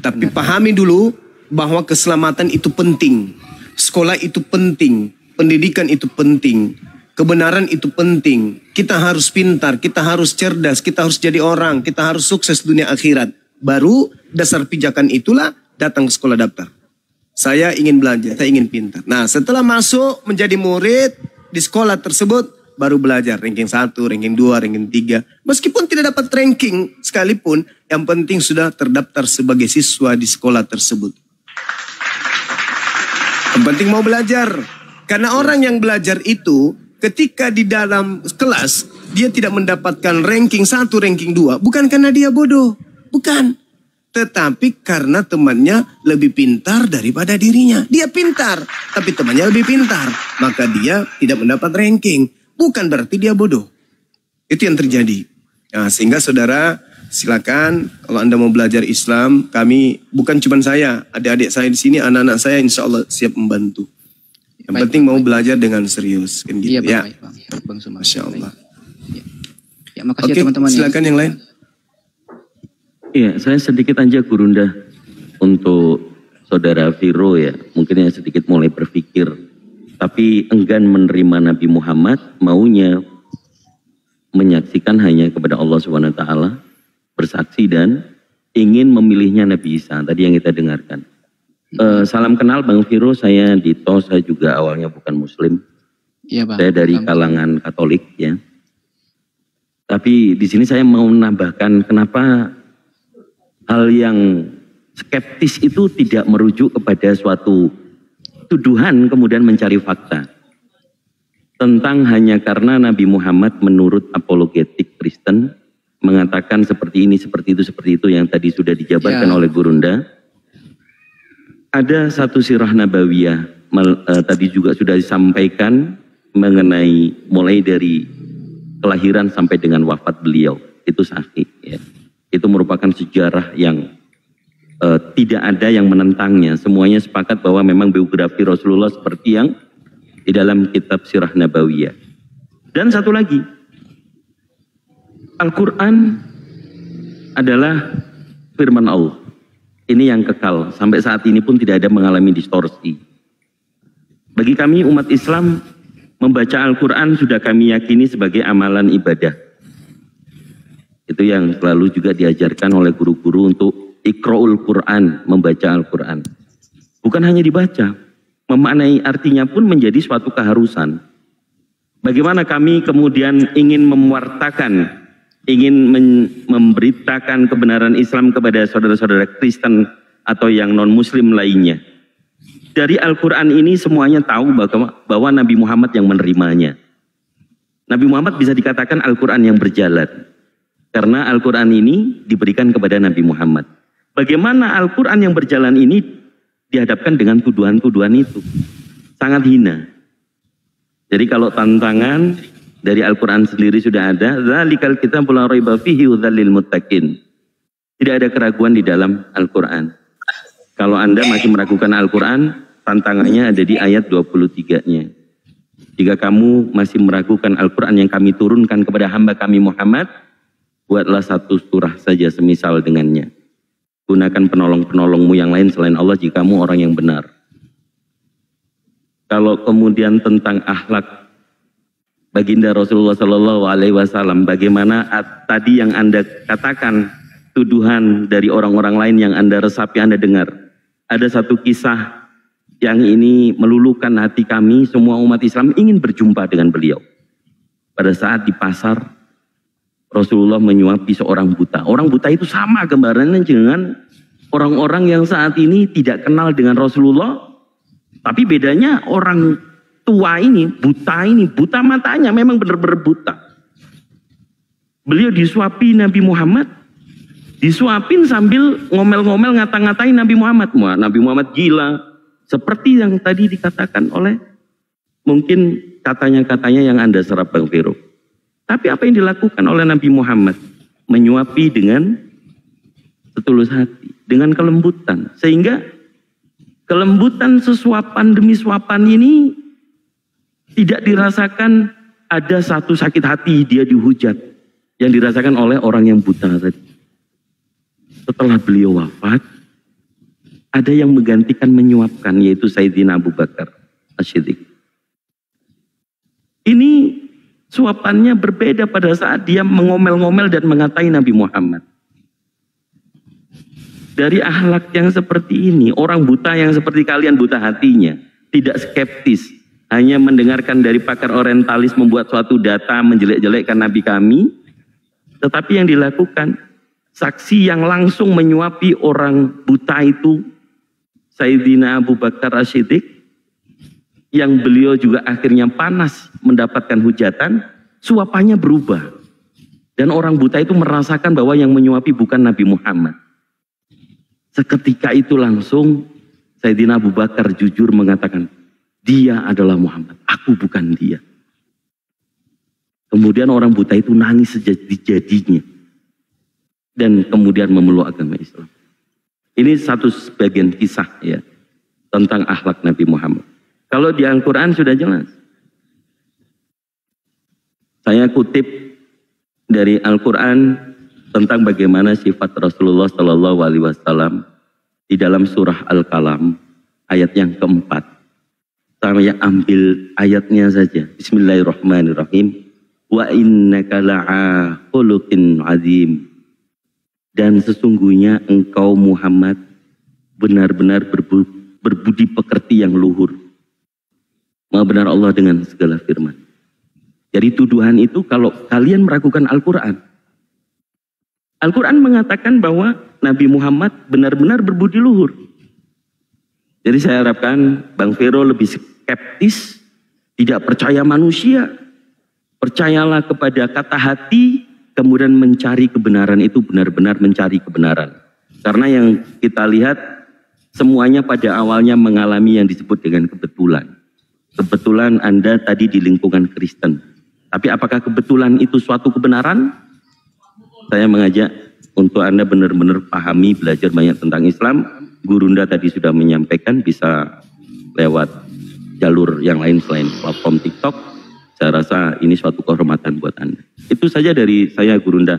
Tapi pahami dulu bahwa keselamatan itu penting. Sekolah itu penting. Pendidikan itu penting. Kebenaran itu penting. Kita harus pintar, kita harus cerdas, kita harus jadi orang, kita harus sukses dunia akhirat. Baru dasar pijakan itulah datang ke sekolah daftar. Saya ingin belajar, saya ingin pintar. Nah setelah masuk menjadi murid di sekolah tersebut, baru belajar ranking 1, ranking 2, ranking 3. Meskipun tidak dapat ranking sekalipun, yang penting sudah terdaftar sebagai siswa di sekolah tersebut. Yang penting mau belajar. Karena orang yang belajar itu ketika di dalam kelas dia tidak mendapatkan ranking 1, ranking 2. Bukan karena dia bodoh. Bukan. Tetapi karena temannya lebih pintar daripada dirinya. Dia pintar, tapi temannya lebih pintar. Maka dia tidak mendapat ranking. Bukan berarti dia bodoh. Itu yang terjadi. Nah, sehingga saudara silakan kalau Anda mau belajar Islam, kami bukan cuma saya, adik-adik saya di sini, anak-anak saya insya Allah siap membantu. Yang penting mau belajar dengan serius, kan gitu ya. Baik, Bang Suma. Masya Allah. Ya, makasih ya teman-teman. Silakan yang lain. Iya, saya sedikit aja Gurunda untuk saudara Viro ya. Mungkin yang sedikit mulai berpikir, tapi enggan menerima Nabi Muhammad, maunya menyaksikan hanya kepada Allah SWT, bersaksi dan ingin memilihnya Nabi Isa. Tadi yang kita dengarkan. Salam kenal Bang Viro, saya Dito, saya juga awalnya bukan Muslim. Iya, Bang. Saya dari kalangan Katolik ya. Tapi di sini saya mau menambahkan kenapa hal yang skeptis itu tidak merujuk kepada suatu tuduhan kemudian mencari fakta. Tentang hanya karena Nabi Muhammad menurut apologetik Kristen mengatakan seperti ini, seperti itu yang tadi sudah dijabarkan oleh Gurunda. Ada satu sirah nabawiyah tadi juga sudah disampaikan mengenai mulai dari kelahiran sampai dengan wafat beliau. Itu sahih ya. Itu merupakan sejarah yang tidak ada yang menentangnya. Semuanya sepakat bahwa memang biografi Rasulullah seperti yang di dalam kitab Sirah Nabawiyah. Dan satu lagi, Al-Quran adalah firman Allah. Ini yang kekal, sampai saat ini pun tidak ada mengalami distorsi. Bagi kami umat Islam, membaca Al-Quran sudah kami yakini sebagai amalan ibadah. Itu yang selalu juga diajarkan oleh guru-guru untuk Iqra'ul Quran, membaca Al-Quran. Bukan hanya dibaca, memaknai artinya pun menjadi suatu keharusan. Bagaimana kami kemudian ingin mewartakan, ingin memberitakan kebenaran Islam kepada saudara-saudara Kristen atau yang non-Muslim lainnya. Dari Al-Quran ini semuanya tahu bahwa Nabi Muhammad yang menerimanya. Nabi Muhammad bisa dikatakan Al-Quran yang berjalan. Karena Al-Quran ini diberikan kepada Nabi Muhammad. Bagaimana Al-Quran yang berjalan ini dihadapkan dengan tuduhan-tuduhan itu? Sangat hina. Jadi kalau tantangan dari Al-Quran sendiri sudah ada, dzalikal kitabul la raiba fihi hudzal lil muttaqin. Tidak ada keraguan di dalam Al-Quran. Kalau Anda masih meragukan Al-Quran, tantangannya ada di ayat 23-nya. Jika kamu masih meragukan Al-Quran yang kami turunkan kepada hamba kami Muhammad, buatlah satu surah saja semisal dengannya. Gunakan penolong-penolongmu yang lain selain Allah jika kamu orang yang benar. Kalau kemudian tentang akhlak baginda Rasulullah Shallallahu Alaihi Wasallam, bagaimana tadi yang Anda katakan tuduhan dari orang-orang lain yang Anda resapi, Anda dengar. Ada satu kisah yang ini meluluhkan hati kami, semua umat Islam ingin berjumpa dengan beliau. Pada saat di pasar, Rasulullah menyuapi seorang buta. Orang buta itu sama gambarannya dengan orang-orang yang saat ini tidak kenal dengan Rasulullah. Tapi bedanya orang tua ini, buta matanya, memang benar-benar buta. Beliau disuapi Nabi Muhammad, disuapin sambil ngomel-ngomel ngata-ngatain Nabi Muhammad. Nabi Muhammad gila, seperti yang tadi dikatakan oleh mungkin katanya-katanya yang Anda serap Bang Vero. Tapi apa yang dilakukan oleh Nabi Muhammad? Menyuapi dengan setulus hati, dengan kelembutan. Sehingga kelembutan sesuapan demi suapan ini tidak dirasakan ada satu sakit hati dia dihujat. Yang dirasakan oleh orang yang buta tadi. Setelah beliau wafat, ada yang menggantikan menyuapkan, yaitu Sayyidina Abu Bakar As-Siddiq. Ini suapannya berbeda pada saat dia mengomel-ngomel dan mengatai Nabi Muhammad. Dari akhlak yang seperti ini, orang buta yang seperti kalian buta hatinya, tidak skeptis, hanya mendengarkan dari pakar orientalis membuat suatu data menjelek-jelekkan Nabi kami, tetapi yang dilakukan, saksi yang langsung menyuapi orang buta itu, Sayyidina Abu Bakar As-Siddiq, yang beliau juga akhirnya panas mendapatkan hujatan, suapannya berubah. Dan orang buta itu merasakan bahwa yang menyuapi bukan Nabi Muhammad. Seketika itu langsung Sayyidina Abu Bakar jujur mengatakan, dia adalah Muhammad, aku bukan dia. Kemudian orang buta itu nangis sejadi-jadinya. Dan kemudian memeluk agama Islam. Ini satu sebagian kisah ya tentang akhlak Nabi Muhammad. Kalau di Al-Quran sudah jelas. Saya kutip dari Al-Quran tentang bagaimana sifat Rasulullah Shallallahu Alaihi Wasallam di dalam surah Al-Qalam ayat yang keempat. Saya ambil ayatnya saja. Bismillahirrahmanirrahim. Wa innaka la'a khuluqin azim. Dan sesungguhnya engkau Muhammad benar-benar berbudi pekerti yang luhur. Maha benar Allah dengan segala firman. Jadi tuduhan itu kalau kalian meragukan Al-Quran. Al-Quran mengatakan bahwa Nabi Muhammad benar-benar berbudi luhur. Jadi saya harapkan Bang Vero lebih skeptis, tidak percaya manusia. Percayalah kepada kata hati, kemudian mencari kebenaran itu benar-benar mencari kebenaran. Karena yang kita lihat semuanya pada awalnya mengalami yang disebut dengan kebetulan. Kebetulan Anda tadi di lingkungan Kristen. Tapi apakah kebetulan itu suatu kebenaran? Saya mengajak untuk Anda benar-benar pahami, belajar banyak tentang Islam. Gurunda tadi sudah menyampaikan bisa lewat jalur yang lain selain platform TikTok. Saya rasa ini suatu kehormatan buat Anda. Itu saja dari saya, Gurunda.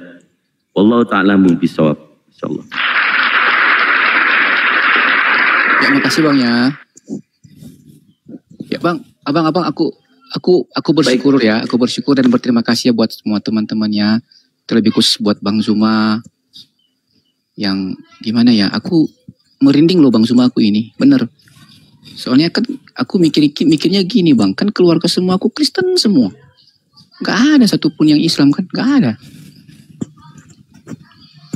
Wallahu ta'ala bisawab. Insyaallah. Ya, makasih Bang ya. Ya Bang, abang aku bersyukur ya. Aku bersyukur dan berterima kasih ya buat semua teman-temannya. Terlebih khusus buat Bang Zuma. Yang gimana ya, aku merinding loh Bang Zuma aku ini. Bener. Soalnya kan aku mikirnya gini Bang. Kan keluarga semua aku Kristen semua. Gak ada satupun yang Islam kan. Gak ada.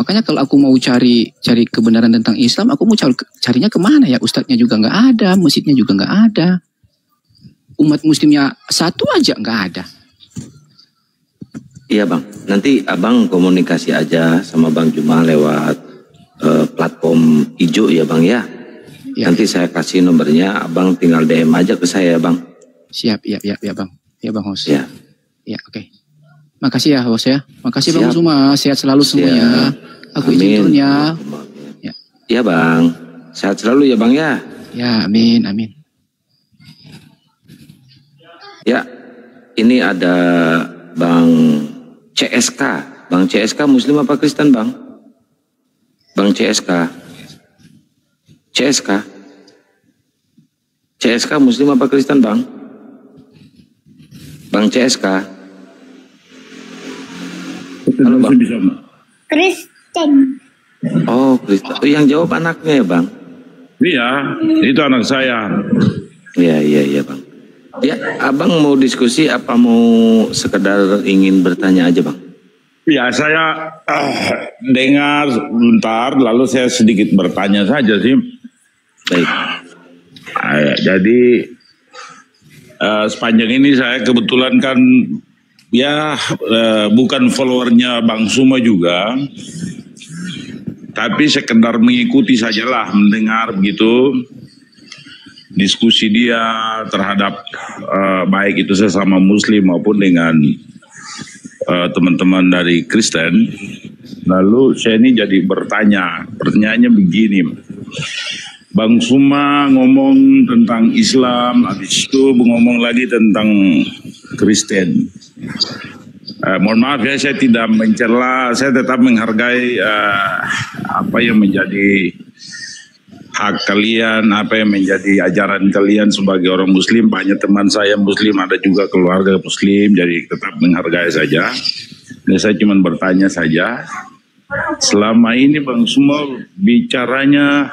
Makanya kalau aku mau cari kebenaran tentang Islam, aku mau carinya kemana ya? Ustadznya juga nggak ada, masjidnya juga nggak ada, umat muslimnya satu aja nggak ada. Iya Bang, nanti Abang komunikasi aja sama Bang Juma lewat platform hijau ya Bang ya. Ya. Nanti saya kasih nomornya, Abang tinggal DM aja ke saya Bang. Siap, ya Bang. Ya Bang Hos. Ya. Ya oke. Makasih ya Bos ya. Makasih Bang Zuma. Sehat selalu semuanya. Aku izin turun ya. Ya. Ya Bang. Sehat selalu ya Bang ya. Ya amin. Ya. Ini ada Bang CSK. Bang CSK Muslim apa Kristen Bang? Bang CSK. CSK Muslim apa Kristen Bang? Bang CSK. Halo Bang. Kristen. Oh Kristen. Yang jawab anaknya ya Bang? Iya, itu anak saya. Iya Bang. Ya, Abang mau diskusi apa mau sekedar ingin bertanya aja Bang? Ya, saya dengar sebentar, lalu saya sedikit bertanya saja sih. Baik. Jadi sepanjang ini saya kebetulan kan ya bukan followernya Bang Zuma juga, tapi sekedar mengikuti sajalah, mendengar begitu diskusi dia terhadap baik itu sesama Muslim maupun dengan teman-teman dari Kristen. Lalu saya ini jadi bertanya, pertanyaannya begini, Bang Zuma ngomong tentang Islam, habis itu ngomong lagi tentang Kristen. Mohon maaf ya, saya tidak mencela, saya tetap menghargai apa yang menjadi hak kalian, apa yang menjadi ajaran kalian sebagai orang Muslim. Banyak teman saya Muslim, ada juga keluarga Muslim, jadi tetap menghargai saja. Dan saya cuma bertanya saja, selama ini Bang Zuma bicaranya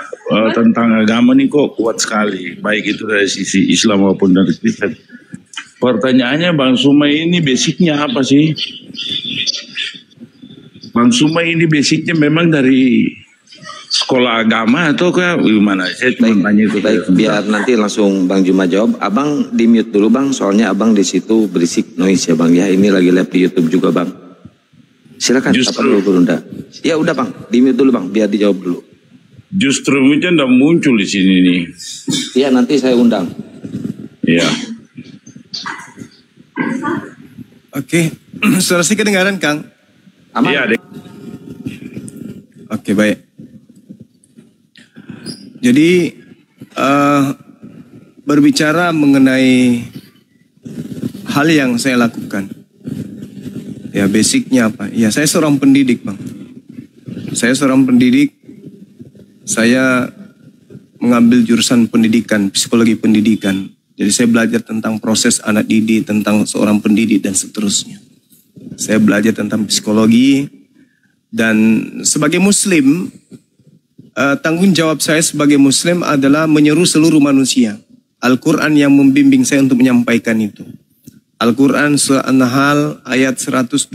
tentang agama ini kok kuat sekali, baik itu dari sisi Islam maupun dari Kristen. Pertanyaannya, Bang Zuma ini basicnya apa sih? Bang Zuma ini basicnya memang dari sekolah agama atau kayak gimana? Saya cuma tanya itu. Baik, biar nanti langsung Bang Zuma jawab. Abang di mute dulu Bang, soalnya Abang di situ berisik noise ya Bang ya. Ini lagi live di YouTube juga Bang. Silakan. Apa dulu Gurunda? Ya udah Bang, di mute dulu Bang, biar dijawab dulu. Justru mungkin udah muncul di sini nih. Iya, nanti saya undang. Iya. Oke, suara sih kedengaran Kang? Aman? Iya, Oke, baik. Jadi berbicara mengenai hal yang saya lakukan, ya basicnya apa? Ya saya seorang pendidik Bang. Saya seorang pendidik. Saya mengambil jurusan pendidikan, psikologi pendidikan. Jadi saya belajar tentang proses anak didik, tentang seorang pendidik dan seterusnya. Saya belajar tentang psikologi dan sebagai Muslim, tanggung jawab saya sebagai Muslim adalah menyeru seluruh manusia. Al-Quran yang membimbing saya untuk menyampaikan itu. Al-Quran surah An-Nahl ayat 125.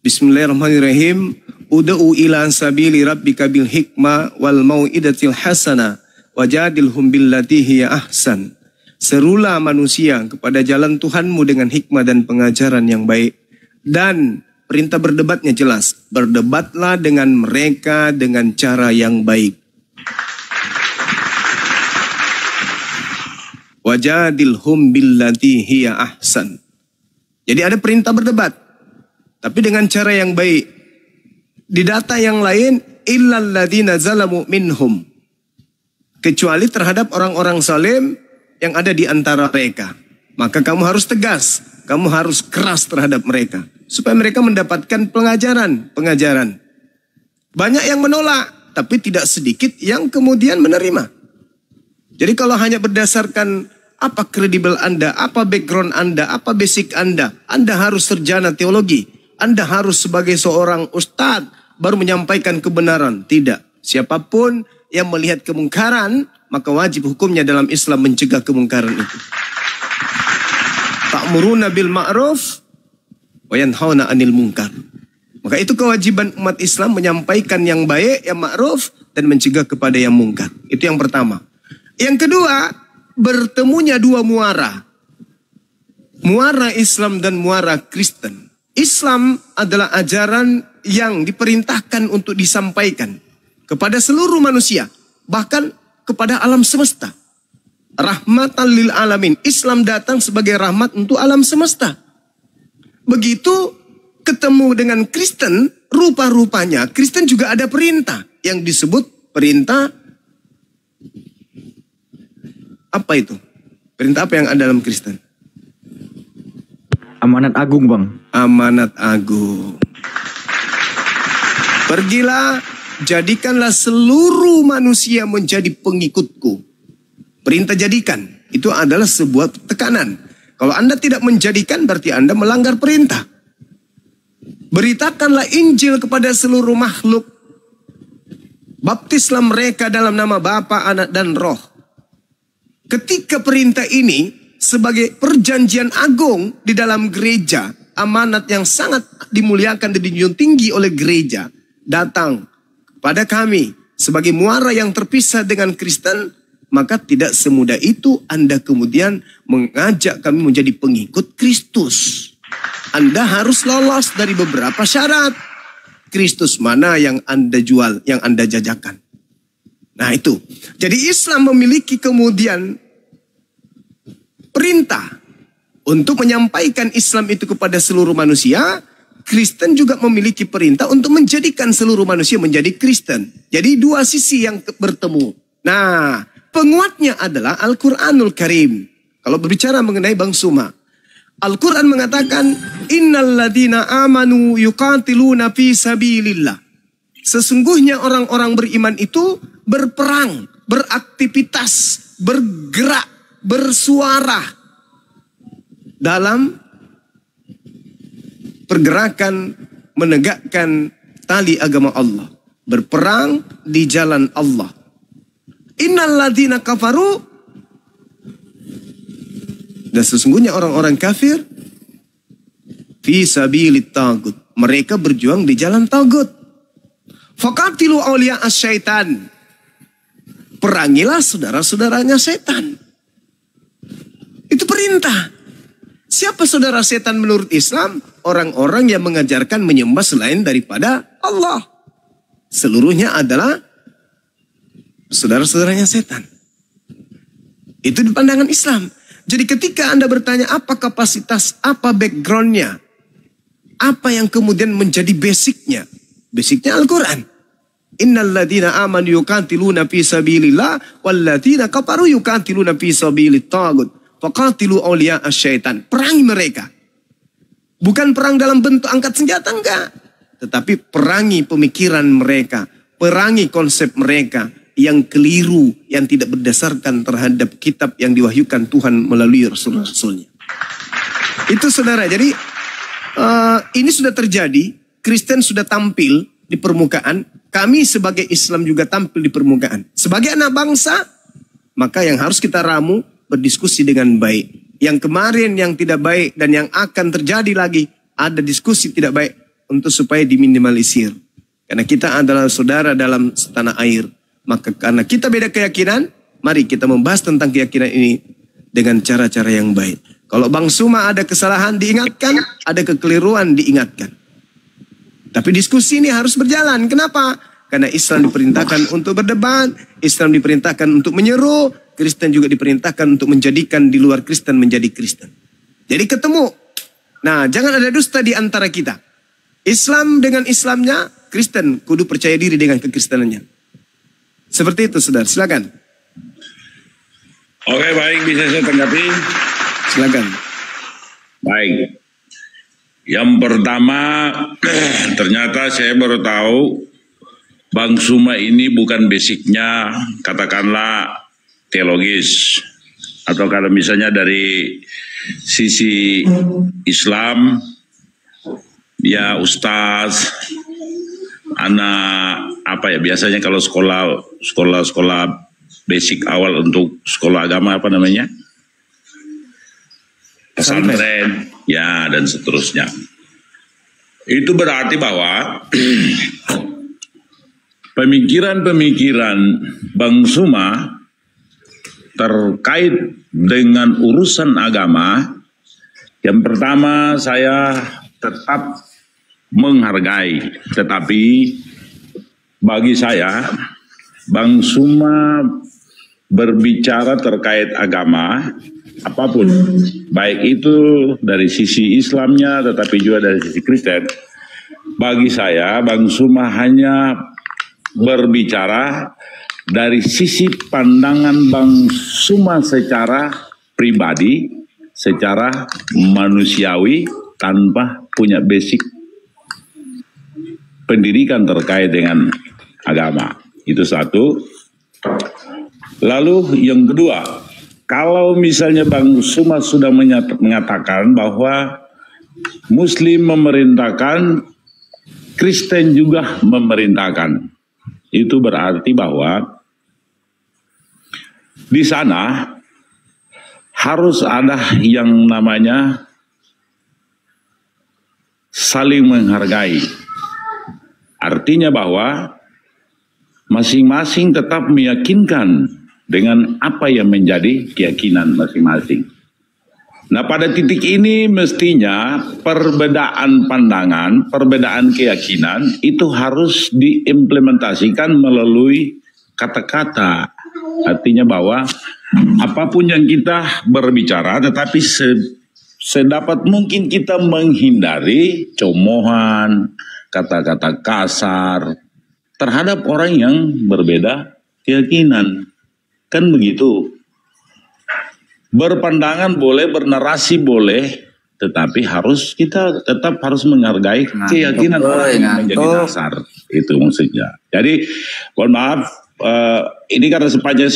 Bismillahirrahmanirrahim. Ud'u ila sabili rabbika bil hikmah wal mau'idatil hasanah wajadilhum billati hiya ahsan. Serulah manusia kepada jalan Tuhanmu dengan hikmah dan pengajaran yang baik. Dan perintah berdebatnya jelas. Berdebatlah dengan mereka dengan cara yang baik. Wajadilhum billati hiya ahsan. Jadi ada perintah berdebat, tapi dengan cara yang baik. Di data yang lain, illal ladzina zalamu minhum. Kecuali terhadap orang-orang zalim yang ada di antara mereka. maka kamu harus tegas, kamu harus keras terhadap mereka. Supaya mereka mendapatkan pengajaran. Banyak yang menolak, tapi tidak sedikit yang kemudian menerima. Jadi kalau hanya berdasarkan apa kredibel Anda, apa background Anda, apa basic Anda harus sarjana teologi, Anda harus sebagai seorang ustadz baru menyampaikan kebenaran. Tidak. Siapapun yang melihat kemungkaran, maka wajib hukumnya dalam Islam mencegah kemungkaran itu. Ta'muruna bil ma'ruf wa yanhauna 'anil munkar. Maka itu kewajiban umat Islam menyampaikan yang baik, yang ma'ruf, dan mencegah kepada yang mungkar. Itu yang pertama. Yang kedua, bertemunya dua muara. Muara Islam dan muara Kristen. Islam adalah ajaran yang diperintahkan untuk disampaikan kepada seluruh manusia, bahkan kepada alam semesta. Rahmatan lil alamin. Islam datang sebagai rahmat untuk alam semesta. Begitu ketemu dengan Kristen, rupa-rupanya Kristen juga ada perintah yang disebut perintah apa itu? Perintah apa yang ada dalam Kristen? Amanat agung, Bang. Amanat agung. Pergilah, jadikanlah seluruh manusia menjadi pengikutku. Perintah jadikan, itu adalah sebuah tekanan. Kalau Anda tidak menjadikan, berarti Anda melanggar perintah. Beritakanlah Injil kepada seluruh makhluk. Baptislah mereka dalam nama Bapa, Anak, dan Roh. Ketika perintah ini sebagai perjanjian agung di dalam gereja, amanat yang sangat dimuliakan dan dijunjung tinggi oleh gereja, datang pada kami sebagai muara yang terpisah dengan Kristen, maka tidak semudah itu Anda kemudian mengajak kami menjadi pengikut Kristus. Anda harus lolos dari beberapa syarat. Kristus mana yang Anda jual, yang Anda jajakan. Nah itu. Jadi Islam memiliki kemudian perintah untuk menyampaikan Islam itu kepada seluruh manusia. Kristen juga memiliki perintah untuk menjadikan seluruh manusia menjadi Kristen. Jadi dua sisi yang bertemu. Nah, penguatnya adalah Al-Quranul Karim. Kalau berbicara mengenai Bang Suma, Al-Quran mengatakan, Innal ladina amanu yuqatiluna fi sabilillah. Sesungguhnya orang-orang beriman itu berperang, beraktivitas, bergerak, bersuara dalam pergerakan menegakkan tali agama Allah. Berperang di jalan Allah. Innal ladina kafaru, dan sesungguhnya orang-orang kafir fi sabilit tagut, mereka berjuang di jalan tagut. Faqatilu awliya asyaitan, perangilah saudara-saudaranya setan. Itu perintah. Siapa saudara setan menurut Islam? Orang-orang yang mengajarkan menyembah selain daripada Allah. Seluruhnya adalah saudara-saudaranya setan. Itu di pandangan Islam. Jadi ketika Anda bertanya apa kapasitas, apa backgroundnya, apa yang kemudian menjadi basicnya? Basicnya Al-Quran. Innal ladina amanu yuqatiluna fi sabilillah wal ladina kafaru yuqatiluna fi sabilit tagut. Faqatilu awliya asyaitan. Perangi mereka. Bukan perang dalam bentuk angkat senjata, enggak. Tetapi perangi pemikiran mereka. Perangi konsep mereka yang keliru, yang tidak berdasarkan terhadap kitab yang diwahyukan Tuhan melalui Rasul-Rasulnya. Itu saudara, jadi ini sudah terjadi. Kristen sudah tampil di permukaan. Kami sebagai Islam juga tampil di permukaan. Sebagai anak bangsa, maka yang harus kita ramu, berdiskusi dengan baik. Yang kemarin yang tidak baik dan yang akan terjadi lagi, ada diskusi tidak baik untuk supaya diminimalisir. Karena kita adalah saudara dalam setanah air. Maka karena kita beda keyakinan, mari kita membahas tentang keyakinan ini dengan cara-cara yang baik. Kalau Bang Suma ada kesalahan diingatkan, ada kekeliruan diingatkan. Tapi diskusi ini harus berjalan. Kenapa? Karena Islam diperintahkan untuk berdebat, Islam diperintahkan untuk menyeru, Kristen juga diperintahkan untuk menjadikan di luar Kristen menjadi Kristen. Jadi ketemu. Nah, jangan ada dusta di antara kita. Islam dengan Islamnya, Kristen kudu percaya diri dengan kekristenannya. Seperti itu, saudara. Silakan. Oke, baik, bisa saya tanggapi. Silakan. Baik. Yang pertama, ternyata saya baru tahu Bang Suma ini bukan basicnya katakanlah teologis. Atau kalau misalnya dari sisi Islam, ya ustaz, anak apa ya biasanya kalau sekolah basic awal untuk sekolah agama apa namanya? Pesantren, ya dan seterusnya. Itu berarti bahwa pemikiran-pemikiran Bang Suma terkait dengan urusan agama, yang pertama saya tetap menghargai, tetapi bagi saya Bang Suma berbicara terkait agama apapun, baik itu dari sisi Islamnya tetapi juga dari sisi Kristen, bagi saya Bang Suma hanya berbicara dari sisi pandangan Bang Suma secara pribadi, secara manusiawi, tanpa punya basic pendidikan terkait dengan agama. Itu satu. Lalu yang kedua, kalau misalnya Bang Suma sudah mengatakan bahwa Muslim memerintahkan, Kristen juga memerintahkan, itu berarti bahwa di sana harus ada yang namanya saling menghargai. Artinya bahwa masing-masing tetap meyakinkan dengan apa yang menjadi keyakinan masing-masing. Nah, pada titik ini mestinya perbedaan pandangan, perbedaan keyakinan itu harus diimplementasikan melalui kata-kata. Artinya bahwa apapun yang kita berbicara, tetapi sedapat mungkin kita menghindari cemoohan, kata-kata kasar terhadap orang yang berbeda keyakinan. Kan begitu. Berpandangan boleh, bernarasi boleh, tetapi kita tetap harus menghargai keyakinan orang yang menjadi dasar. Itu maksudnya. Jadi, mohon maaf, ini karena sepanjang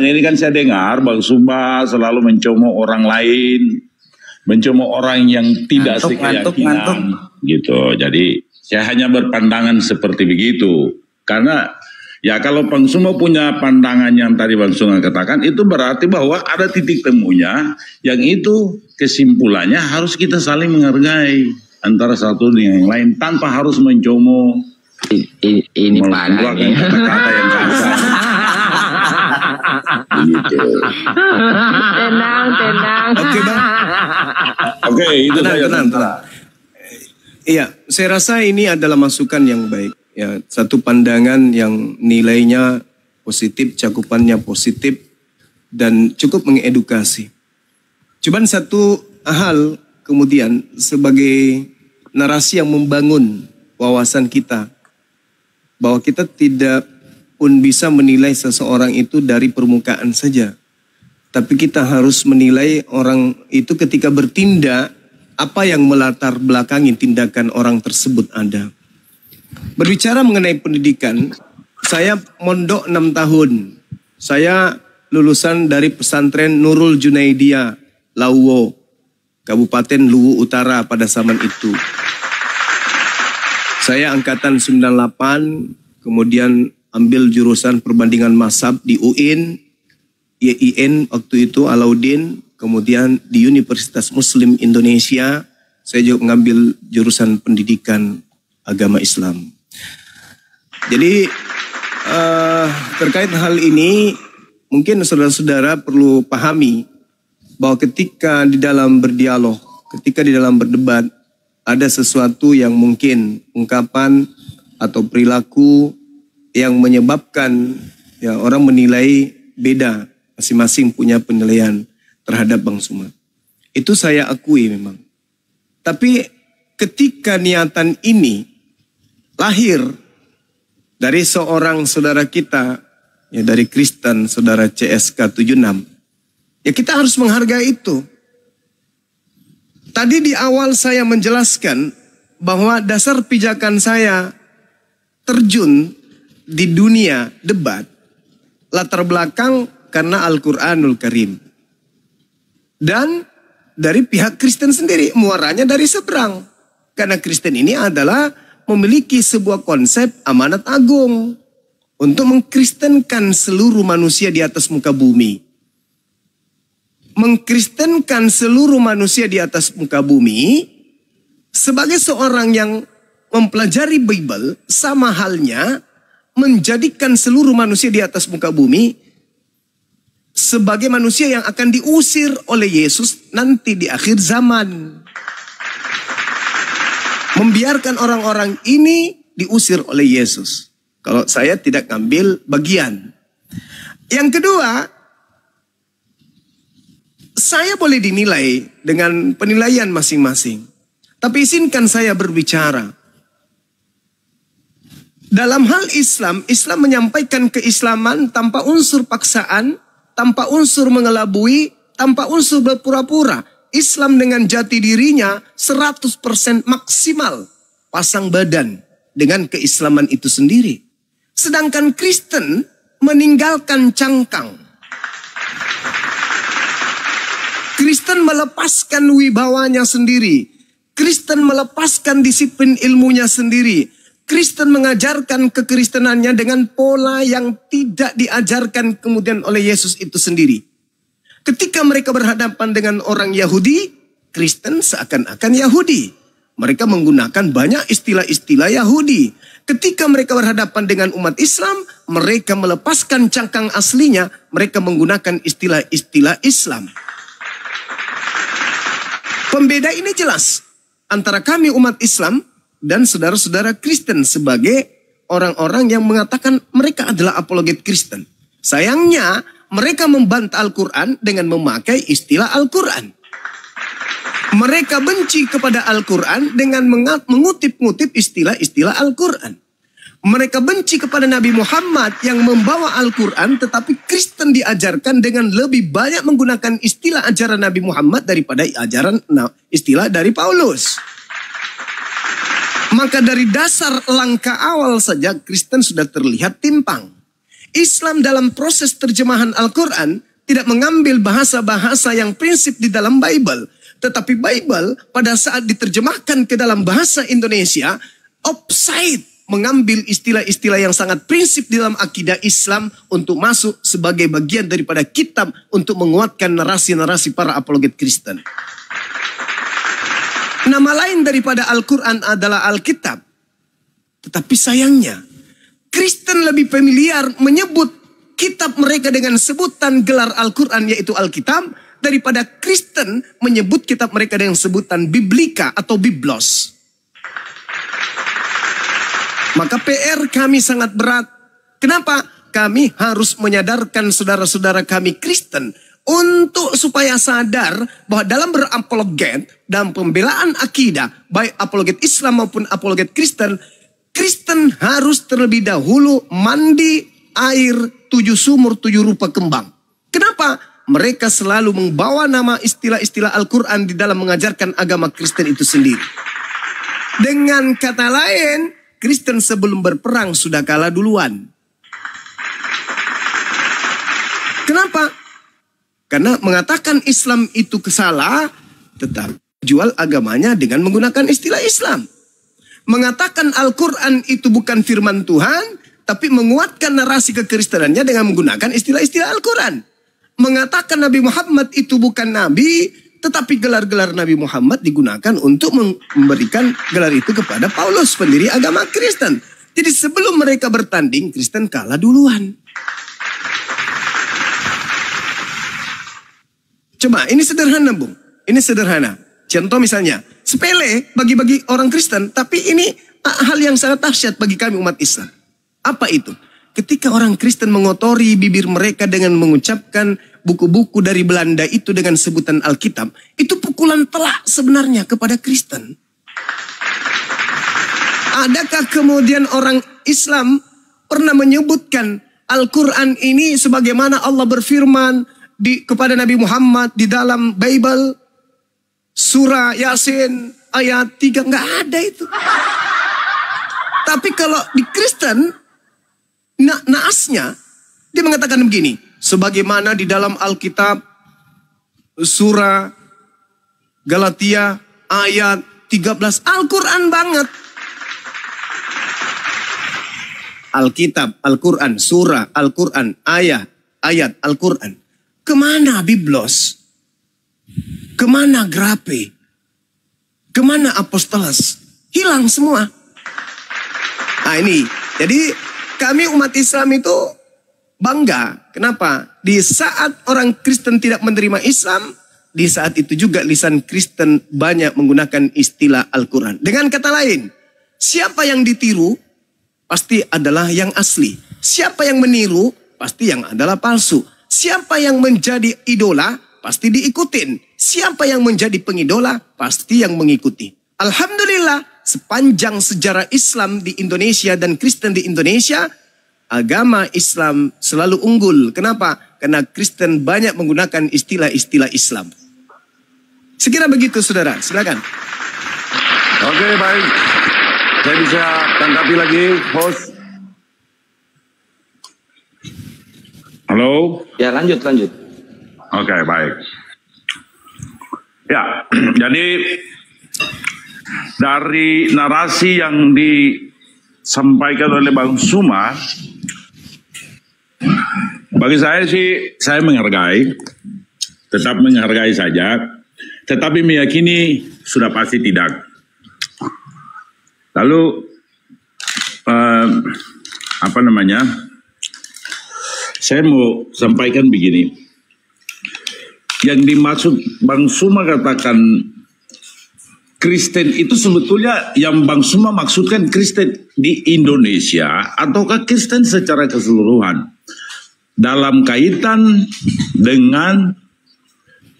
ini kan saya dengar Bang Suma selalu mencemooh orang lain, mencemooh orang yang tidak sekeyakinan, gitu. Jadi, saya hanya berpandangan seperti begitu. Karena ya kalau Bang Suma punya pandangan yang tadi Bang Suma katakan, itu berarti bahwa ada titik temunya, yang itu kesimpulannya harus kita saling menghargai antara satu dengan yang lain tanpa harus mencemooh. Ini parah nih. Kata-kata yang kasar. Gitu. Tenang. Oke Bang. Oke, itu saya tenang. Iya, saya rasa ini adalah masukan yang baik. Ya, satu pandangan yang nilainya positif, cakupannya positif, dan cukup mengedukasi. Cuman satu hal kemudian sebagai narasi yang membangun wawasan kita, bahwa kita tidak pun bisa menilai seseorang itu dari permukaan saja. Tapi kita harus menilai orang itu ketika bertindak, apa yang melatar belakangi tindakan orang tersebut ada. Berbicara mengenai pendidikan, saya mondok 6 tahun. Saya lulusan dari pesantren Nurul Junaidiyah, Lauwo, Kabupaten Luwu Utara pada zaman itu. Saya angkatan 98, kemudian ambil jurusan perbandingan mazhab di UIN, YIN waktu itu Alauddin, kemudian di Universitas Muslim Indonesia, saya juga mengambil jurusan pendidikan agama Islam. Jadi terkait hal ini, mungkin saudara-saudara perlu pahami bahwa ketika di dalam berdialog, ketika di dalam berdebat, ada sesuatu yang mungkin ungkapan atau perilaku yang menyebabkan ya orang menilai beda, masing-masing punya penilaian terhadap Bang Suma. Itu saya akui memang. Tapi ketika niatan ini lahir dari seorang saudara kita, ya dari Kristen, saudara CSK 76, ya kita harus menghargai itu. Tadi di awal saya menjelaskan bahwa dasar pijakan saya terjun di dunia debat latar belakang karena Al-Quranul Karim. Dan dari pihak Kristen sendiri, muaranya dari seberang. Karena Kristen ini adalah memiliki sebuah konsep amanat agung untuk mengkristenkan seluruh manusia di atas muka bumi. Mengkristenkan seluruh manusia di atas muka bumi sebagai seorang yang mempelajari Bible sama halnya menjadikan seluruh manusia di atas muka bumi sebagai manusia yang akan diusir oleh Yesus nanti di akhir zaman. Membiarkan orang-orang ini diusir oleh Yesus. Kalau saya tidak ngambil bagian. Yang kedua, saya boleh dinilai dengan penilaian masing-masing. Tapi izinkan saya berbicara. Dalam hal Islam, Islam menyampaikan keislaman tanpa unsur paksaan, tanpa unsur mengelabui, tanpa unsur berpura-pura. Islam dengan jati dirinya 100% maksimal pasang badan dengan keislaman itu sendiri. Sedangkan Kristen meninggalkan cangkang. Kristen melepaskan wibawanya sendiri. Kristen melepaskan disiplin ilmunya sendiri. Kristen mengajarkan kekristenannya dengan pola yang tidak diajarkan kemudian oleh Yesus itu sendiri. Ketika mereka berhadapan dengan orang Yahudi, Kristen seakan-akan Yahudi. Mereka menggunakan banyak istilah-istilah Yahudi. Ketika mereka berhadapan dengan umat Islam, mereka melepaskan cangkang aslinya. Mereka menggunakan istilah-istilah Islam. Pembeda ini jelas antara kami umat Islam dan saudara-saudara Kristen sebagai orang-orang yang mengatakan mereka adalah apologet Kristen. Sayangnya mereka membantah Al-Quran dengan memakai istilah Al-Quran. Mereka benci kepada Al-Quran dengan mengutip-ngutip istilah-istilah Al-Quran. Mereka benci kepada Nabi Muhammad yang membawa Al-Quran, tetapi Kristen diajarkan dengan lebih banyak menggunakan istilah ajaran Nabi Muhammad daripada istilah dari Paulus. Maka dari dasar langkah awal saja Kristen sudah terlihat timpang. Islam dalam proses terjemahan Al-Quran tidak mengambil bahasa-bahasa yang prinsip di dalam Bible. Tetapi Bible pada saat diterjemahkan ke dalam bahasa Indonesia, offside. Mengambil istilah-istilah yang sangat prinsip di dalam akidah Islam untuk masuk sebagai bagian daripada kitab untuk menguatkan narasi-narasi para apologet Kristen. Nama lain daripada Al-Quran adalah Alkitab. Tetapi sayangnya, Kristen lebih familiar menyebut kitab mereka dengan sebutan gelar Al-Quran yaitu Alkitab, daripada Kristen menyebut kitab mereka dengan sebutan Biblika atau Biblos. Maka PR kami sangat berat. Kenapa? Kami harus menyadarkan saudara-saudara kami Kristen untuk supaya sadar bahwa dalam berapologet, dalam pembelaan akidah, baik apologet Islam maupun apologet Kristen, Kristen harus terlebih dahulu mandi air 7 sumur 7 rupa kembang. Kenapa? Mereka selalu membawa nama istilah-istilah Al-Quran di dalam mengajarkan agama Kristen itu sendiri. Dengan kata lain, Kristen sebelum berperang sudah kalah duluan. Kenapa? Karena mengatakan Islam itu salah, tetap jual agamanya dengan menggunakan istilah Islam. Mengatakan Al-Quran itu bukan firman Tuhan, tapi menguatkan narasi kekristenannya dengan menggunakan istilah-istilah Al-Quran. Mengatakan Nabi Muhammad itu bukan Nabi, tetapi gelar-gelar Nabi Muhammad digunakan untuk memberikan gelar itu kepada Paulus, pendiri agama Kristen. Jadi sebelum mereka bertanding, Kristen kalah duluan. Coba, ini sederhana, Bung. Ini sederhana. Contoh misalnya, sepele bagi orang Kristen, tapi ini hal yang sangat dahsyat bagi kami umat Islam. Apa itu? Ketika orang Kristen mengotori bibir mereka dengan mengucapkan buku-buku dari Belanda itu dengan sebutan Alkitab, itu pukulan telak sebenarnya kepada Kristen. Adakah kemudian orang Islam pernah menyebutkan Al-Quran ini sebagaimana Allah berfirman kepada Nabi Muhammad di dalam Bible? surah Yasin ayat 3, nggak ada itu. Tapi kalau di Kristen, naasnya, dia mengatakan begini, sebagaimana di dalam Alkitab, surah Galatia ayat 13, Al-Quran banget. Alkitab, Al-Quran, surah, Al-Quran, ayat Al-Quran. Kemana Biblos? Kemana Grape? Kemana Apostolos? Hilang semua. Nah ini, jadi kami umat Islam itu bangga. Kenapa? Di saat orang Kristen tidak menerima Islam, di saat itu juga lisan Kristen banyak menggunakan istilah Al-Quran. Dengan kata lain, siapa yang ditiru, pasti adalah yang asli. Siapa yang meniru, pasti yang adalah palsu. Siapa yang menjadi idola, pasti diikutin. Siapa yang menjadi pengidola, pasti yang mengikuti. Alhamdulillah, sepanjang sejarah Islam di Indonesia dan Kristen di Indonesia, agama Islam selalu unggul. Kenapa? Karena Kristen banyak menggunakan istilah-istilah Islam. Sekira begitu, saudara. Silakan. Oke, baik. Saya bisa tanggapi lagi, host. Halo? Ya, lanjut. Oke, baik. Ya, jadi dari narasi yang disampaikan oleh Bang Suma, bagi saya sih, saya menghargai, tetap menghargai saja, tetapi meyakini sudah pasti tidak. Lalu saya mau sampaikan begini. Yang dimaksud Bang Suma katakan Kristen itu sebetulnya yang Bang Suma maksudkan Kristen di Indonesia ataukah Kristen secara keseluruhan dalam kaitan dengan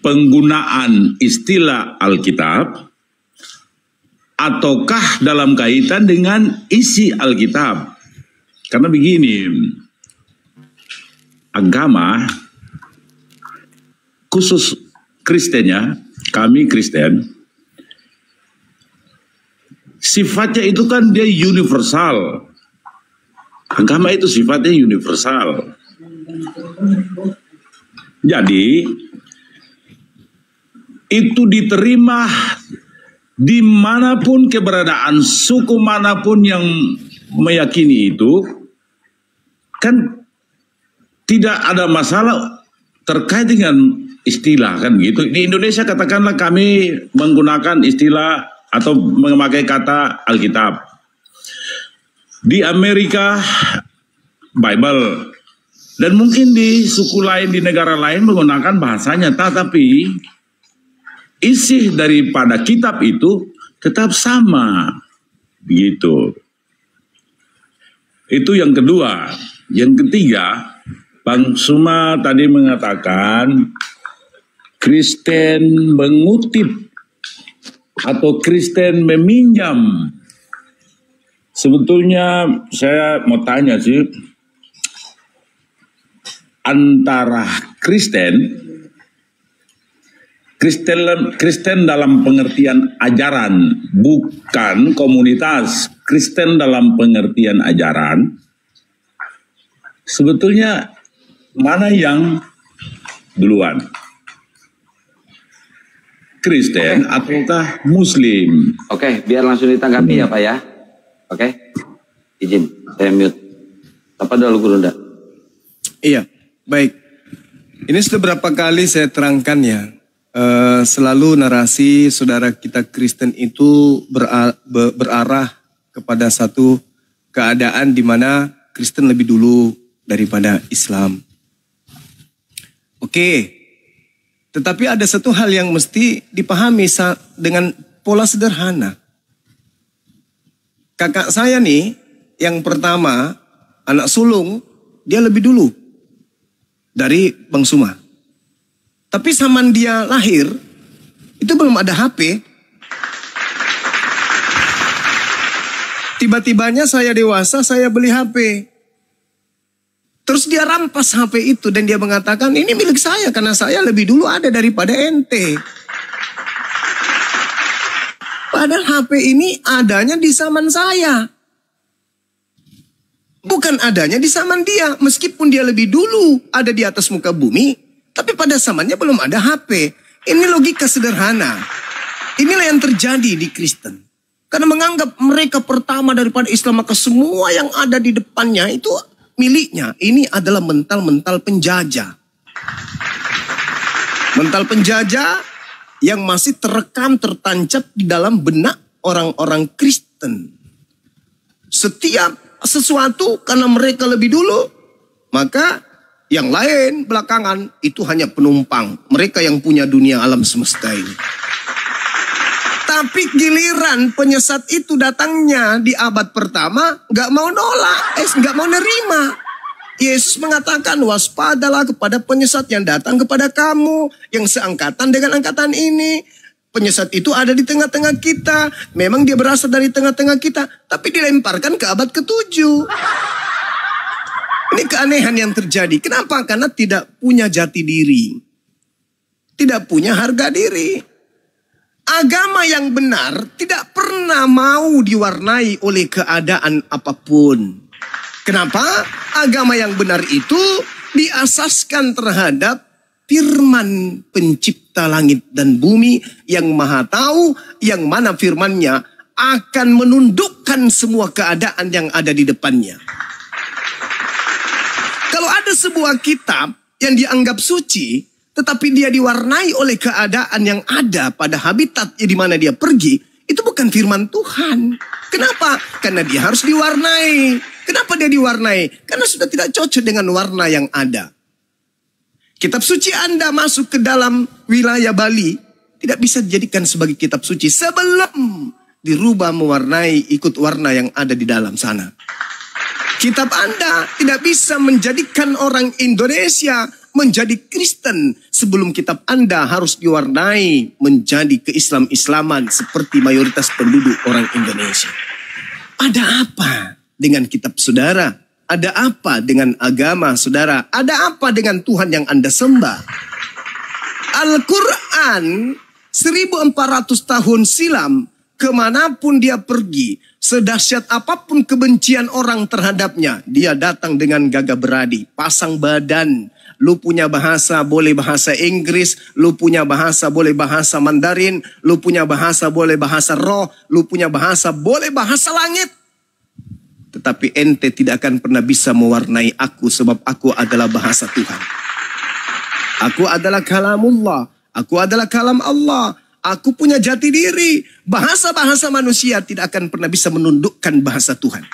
penggunaan istilah Alkitab, ataukah dalam kaitan dengan isi Alkitab? Karena begini, agama khusus Kristennya, kami Kristen, sifatnya itu kan dia universal. Agama itu sifatnya universal. Jadi itu diterima dimanapun keberadaan suku manapun yang meyakini itu, kan tidak ada masalah terkait dengan istilah kan gitu. Di Indonesia katakanlah kami menggunakan istilah atau memakai kata Alkitab. Di Amerika Bible. Dan mungkin di suku lain, di negara lain menggunakan bahasanya. Tetapi isi daripada kitab itu tetap sama. Begitu. Itu yang kedua. Yang ketiga, Bang Suma tadi mengatakan Kristen mengutip atau Kristen meminjam. Sebetulnya saya mau tanya sih, antara Kristen dalam pengertian ajaran, bukan komunitas. Kristen dalam pengertian ajaran, sebetulnya mana yang duluan? Kristen ataukah Muslim? Oke, biar langsung ditanggapi ya Pak ya. Oke, izin saya mute. Apa dulu Guru Nda? Iya, baik. Ini sudah berapa kali saya terangkan ya. Selalu narasi saudara kita Kristen itu berarah kepada satu keadaan di mana Kristen lebih dulu daripada Islam. Oke, tetapi ada satu hal yang mesti dipahami dengan pola sederhana. Kakak saya nih, yang pertama, anak sulung, dia lebih dulu dari Bang Suma. Tapi zaman dia lahir, itu belum ada HP. Tiba-tibanya saya dewasa, saya beli HP. Terus dia rampas HP itu dan dia mengatakan, ini milik saya karena saya lebih dulu ada daripada ente. Padahal HP ini adanya di zaman saya. Bukan adanya di zaman dia. Meskipun dia lebih dulu ada di atas muka bumi, tapi pada zamannya belum ada HP. Ini logika sederhana. Inilah yang terjadi di Kristen. Karena menganggap mereka pertama daripada Islam, maka semua yang ada di depannya itu miliknya. Ini adalah mental-mental penjajah. Mental penjajah yang masih terekam, tertancap di dalam benak orang-orang Kristen. Setiap sesuatu karena mereka lebih dulu, maka yang lain belakangan itu hanya penumpang. Mereka yang punya dunia alam semesta ini. Tapi giliran penyesat itu datangnya di abad pertama, gak mau nolak, gak mau nerima. Yesus mengatakan, waspadalah kepada penyesat yang datang kepada kamu, yang seangkatan dengan angkatan ini. Penyesat itu ada di tengah-tengah kita. Memang dia berasal dari tengah-tengah kita, tapi dilemparkan ke abad ke-7. Ini keanehan yang terjadi. Kenapa? Karena tidak punya jati diri. Tidak punya harga diri. Agama yang benar tidak pernah mau diwarnai oleh keadaan apapun. Kenapa? Agama yang benar itu diasaskan terhadap firman pencipta langit dan bumi yang maha tahu, yang mana firmannya akan menundukkan semua keadaan yang ada di depannya. Kalau ada sebuah kitab yang dianggap suci, tetapi dia diwarnai oleh keadaan yang ada pada habitat di mana dia pergi, itu bukan firman Tuhan. Kenapa? Karena dia harus diwarnai. Kenapa dia diwarnai? Karena sudah tidak cocok dengan warna yang ada. Kitab suci Anda masuk ke dalam wilayah Bali, tidak bisa dijadikan sebagai kitab suci sebelum dirubah mewarnai ikut warna yang ada di dalam sana. Kitab Anda tidak bisa menjadikan orang Indonesia menjadi Kristen sebelum kitab Anda harus diwarnai menjadi keislam-islaman seperti mayoritas penduduk orang Indonesia. Ada apa dengan kitab saudara? Ada apa dengan agama saudara? Ada apa dengan Tuhan yang Anda sembah? Al-Quran 1400 tahun silam, kemanapun dia pergi, sedahsyat apapun kebencian orang terhadapnya, dia datang dengan gagah berani, pasang badan. Lu punya bahasa, boleh bahasa Inggris. Lu punya bahasa, boleh bahasa Mandarin. Lu punya bahasa, boleh bahasa roh. Lu punya bahasa, boleh bahasa langit. Tetapi ente tidak akan pernah bisa mewarnai aku, sebab aku adalah bahasa Tuhan. Aku adalah kalamullah. Aku adalah kalam Allah. Aku punya jati diri. Bahasa-bahasa manusia tidak akan pernah bisa menundukkan bahasa Tuhan.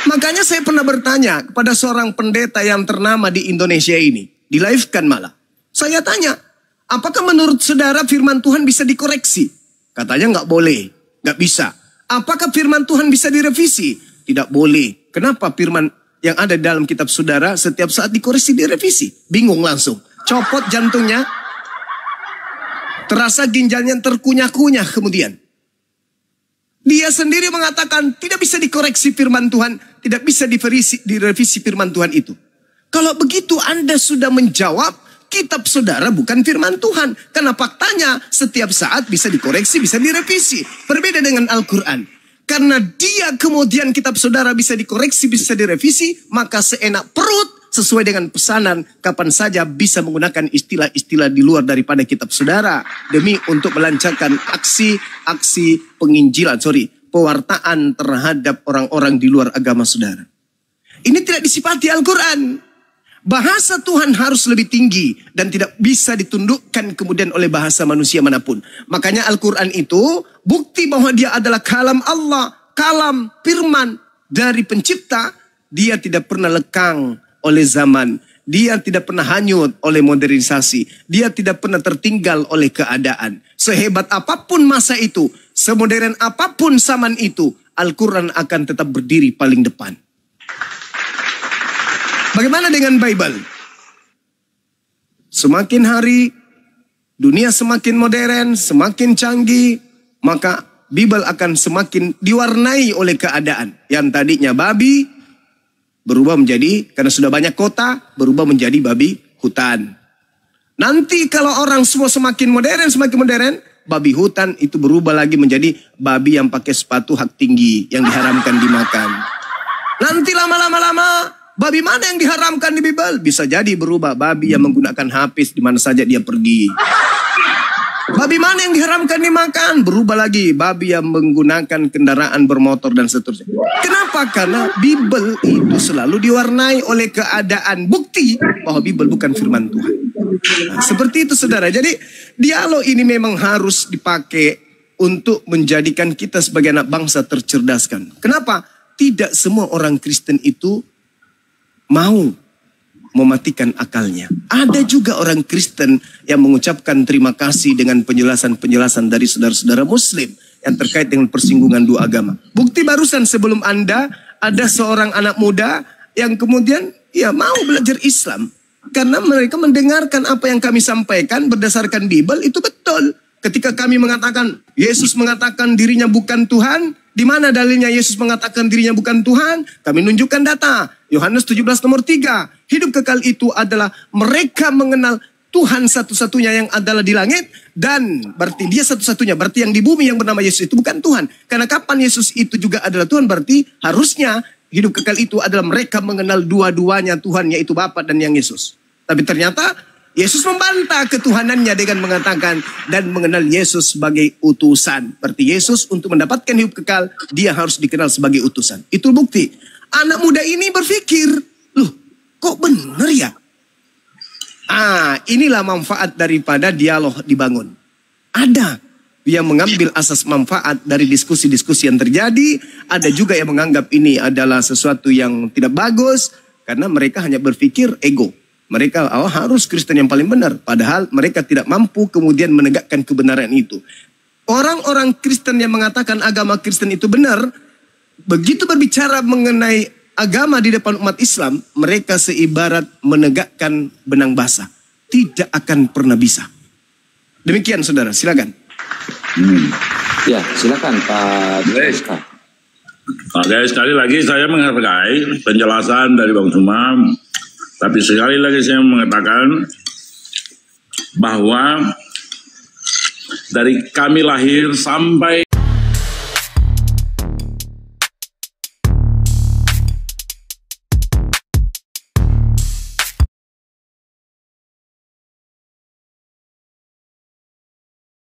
Makanya saya pernah bertanya kepada seorang pendeta yang ternama di Indonesia ini. Di-live-kan malah. Saya tanya, apakah menurut saudara firman Tuhan bisa dikoreksi? Katanya nggak boleh, nggak bisa. Apakah firman Tuhan bisa direvisi? Tidak boleh. Kenapa firman yang ada dalam kitab saudara setiap saat dikoreksi, direvisi? Bingung langsung. Copot jantungnya. Terasa ginjalnya terkunyah-kunyah kemudian. Dia sendiri mengatakan tidak bisa dikoreksi firman Tuhan, tidak bisa direvisi firman Tuhan itu. Kalau begitu Anda sudah menjawab kitab saudara bukan firman Tuhan. Karena faktanya setiap saat bisa dikoreksi, bisa direvisi. Berbeda dengan Al-Quran. Karena dia kemudian kitab saudara bisa dikoreksi, bisa direvisi, maka seenak perut sesuai dengan pesanan kapan saja bisa menggunakan istilah-istilah di luar daripada kitab saudara demi untuk melancarkan aksi pewartaan terhadap orang-orang di luar agama saudara. Ini tidak disifati Al-Quran. Bahasa Tuhan harus lebih tinggi dan tidak bisa ditundukkan kemudian oleh bahasa manusia manapun. Makanya Al-Quran itu bukti bahwa dia adalah kalam Allah, kalam firman dari pencipta. Dia tidak pernah lekang oleh zaman. Dia tidak pernah hanyut oleh modernisasi. Dia tidak pernah tertinggal oleh keadaan. Sehebat apapun masa itu, semodern apapun zaman itu, Al-Quran akan tetap berdiri paling depan. Bagaimana dengan Bible? Semakin hari, dunia semakin modern, semakin canggih, maka Bible akan semakin diwarnai oleh keadaan. Yang tadinya babi, berubah menjadi, karena sudah banyak kota, berubah menjadi babi hutan. Nanti kalau orang semua semakin modern, babi hutan itu berubah lagi menjadi babi yang pakai sepatu hak tinggi yang diharamkan dimakan. Nanti lama-lama babi mana yang diharamkan di Bible? Bisa jadi berubah babi yang menggunakan habis di mana saja dia pergi. Babi mana yang diharamkan dimakan? Berubah lagi babi yang menggunakan kendaraan bermotor dan seterusnya. Kenapa? Karena Bible itu selalu diwarnai oleh keadaan bukti bahwa Bible bukan firman Tuhan. Nah, seperti itu saudara. Jadi dialog ini memang harus dipakai untuk menjadikan kita sebagai anak bangsa tercerdaskan. Kenapa? Tidak semua orang Kristen itu mau mematikan akalnya. Ada juga orang Kristen yang mengucapkan terima kasih dengan penjelasan-penjelasan dari saudara-saudara Muslim yang terkait dengan persinggungan dua agama. Bukti barusan sebelum Anda, ada seorang anak muda yang kemudian mau belajar Islam. Karena mereka mendengarkan apa yang kami sampaikan berdasarkan Bible itu betul. Ketika kami mengatakan Yesus mengatakan dirinya bukan Tuhan, di mana dalilnya Yesus mengatakan dirinya bukan Tuhan? Kami menunjukkan data. Yohanes 17 nomor 3. Hidup kekal itu adalah mereka mengenal Tuhan satu-satunya yang adalah di langit. Dan berarti dia satu-satunya. Berarti yang di bumi yang bernama Yesus itu bukan Tuhan. Karena kapan Yesus itu juga adalah Tuhan, berarti harusnya hidup kekal itu adalah mereka mengenal dua-duanya Tuhan, yaitu Bapa dan yang Yesus. Tapi ternyata Yesus membantah ketuhanannya dengan mengatakan dan mengenal Yesus sebagai utusan. Berarti Yesus untuk mendapatkan hidup kekal, dia harus dikenal sebagai utusan. Itu bukti. Anak muda ini berpikir, loh kok benar ya? Inilah manfaat daripada dialog dibangun. Ada yang mengambil asas manfaat dari diskusi-diskusi yang terjadi. Ada juga yang menganggap ini adalah sesuatu yang tidak bagus. Karena mereka hanya berpikir ego. Mereka harus Kristen yang paling benar. Padahal mereka tidak mampu kemudian menegakkan kebenaran itu. Orang-orang Kristen yang mengatakan agama Kristen itu benar, begitu berbicara mengenai agama di depan umat Islam, mereka seibarat menegakkan benang basah. Tidak akan pernah bisa. Demikian saudara, silakan. Ya, silakan Pak Deska. Oke, sekali lagi saya menghargai penjelasan dari Bang Sumam. Tapi sekali lagi saya mengatakan bahwa dari kami lahir sampai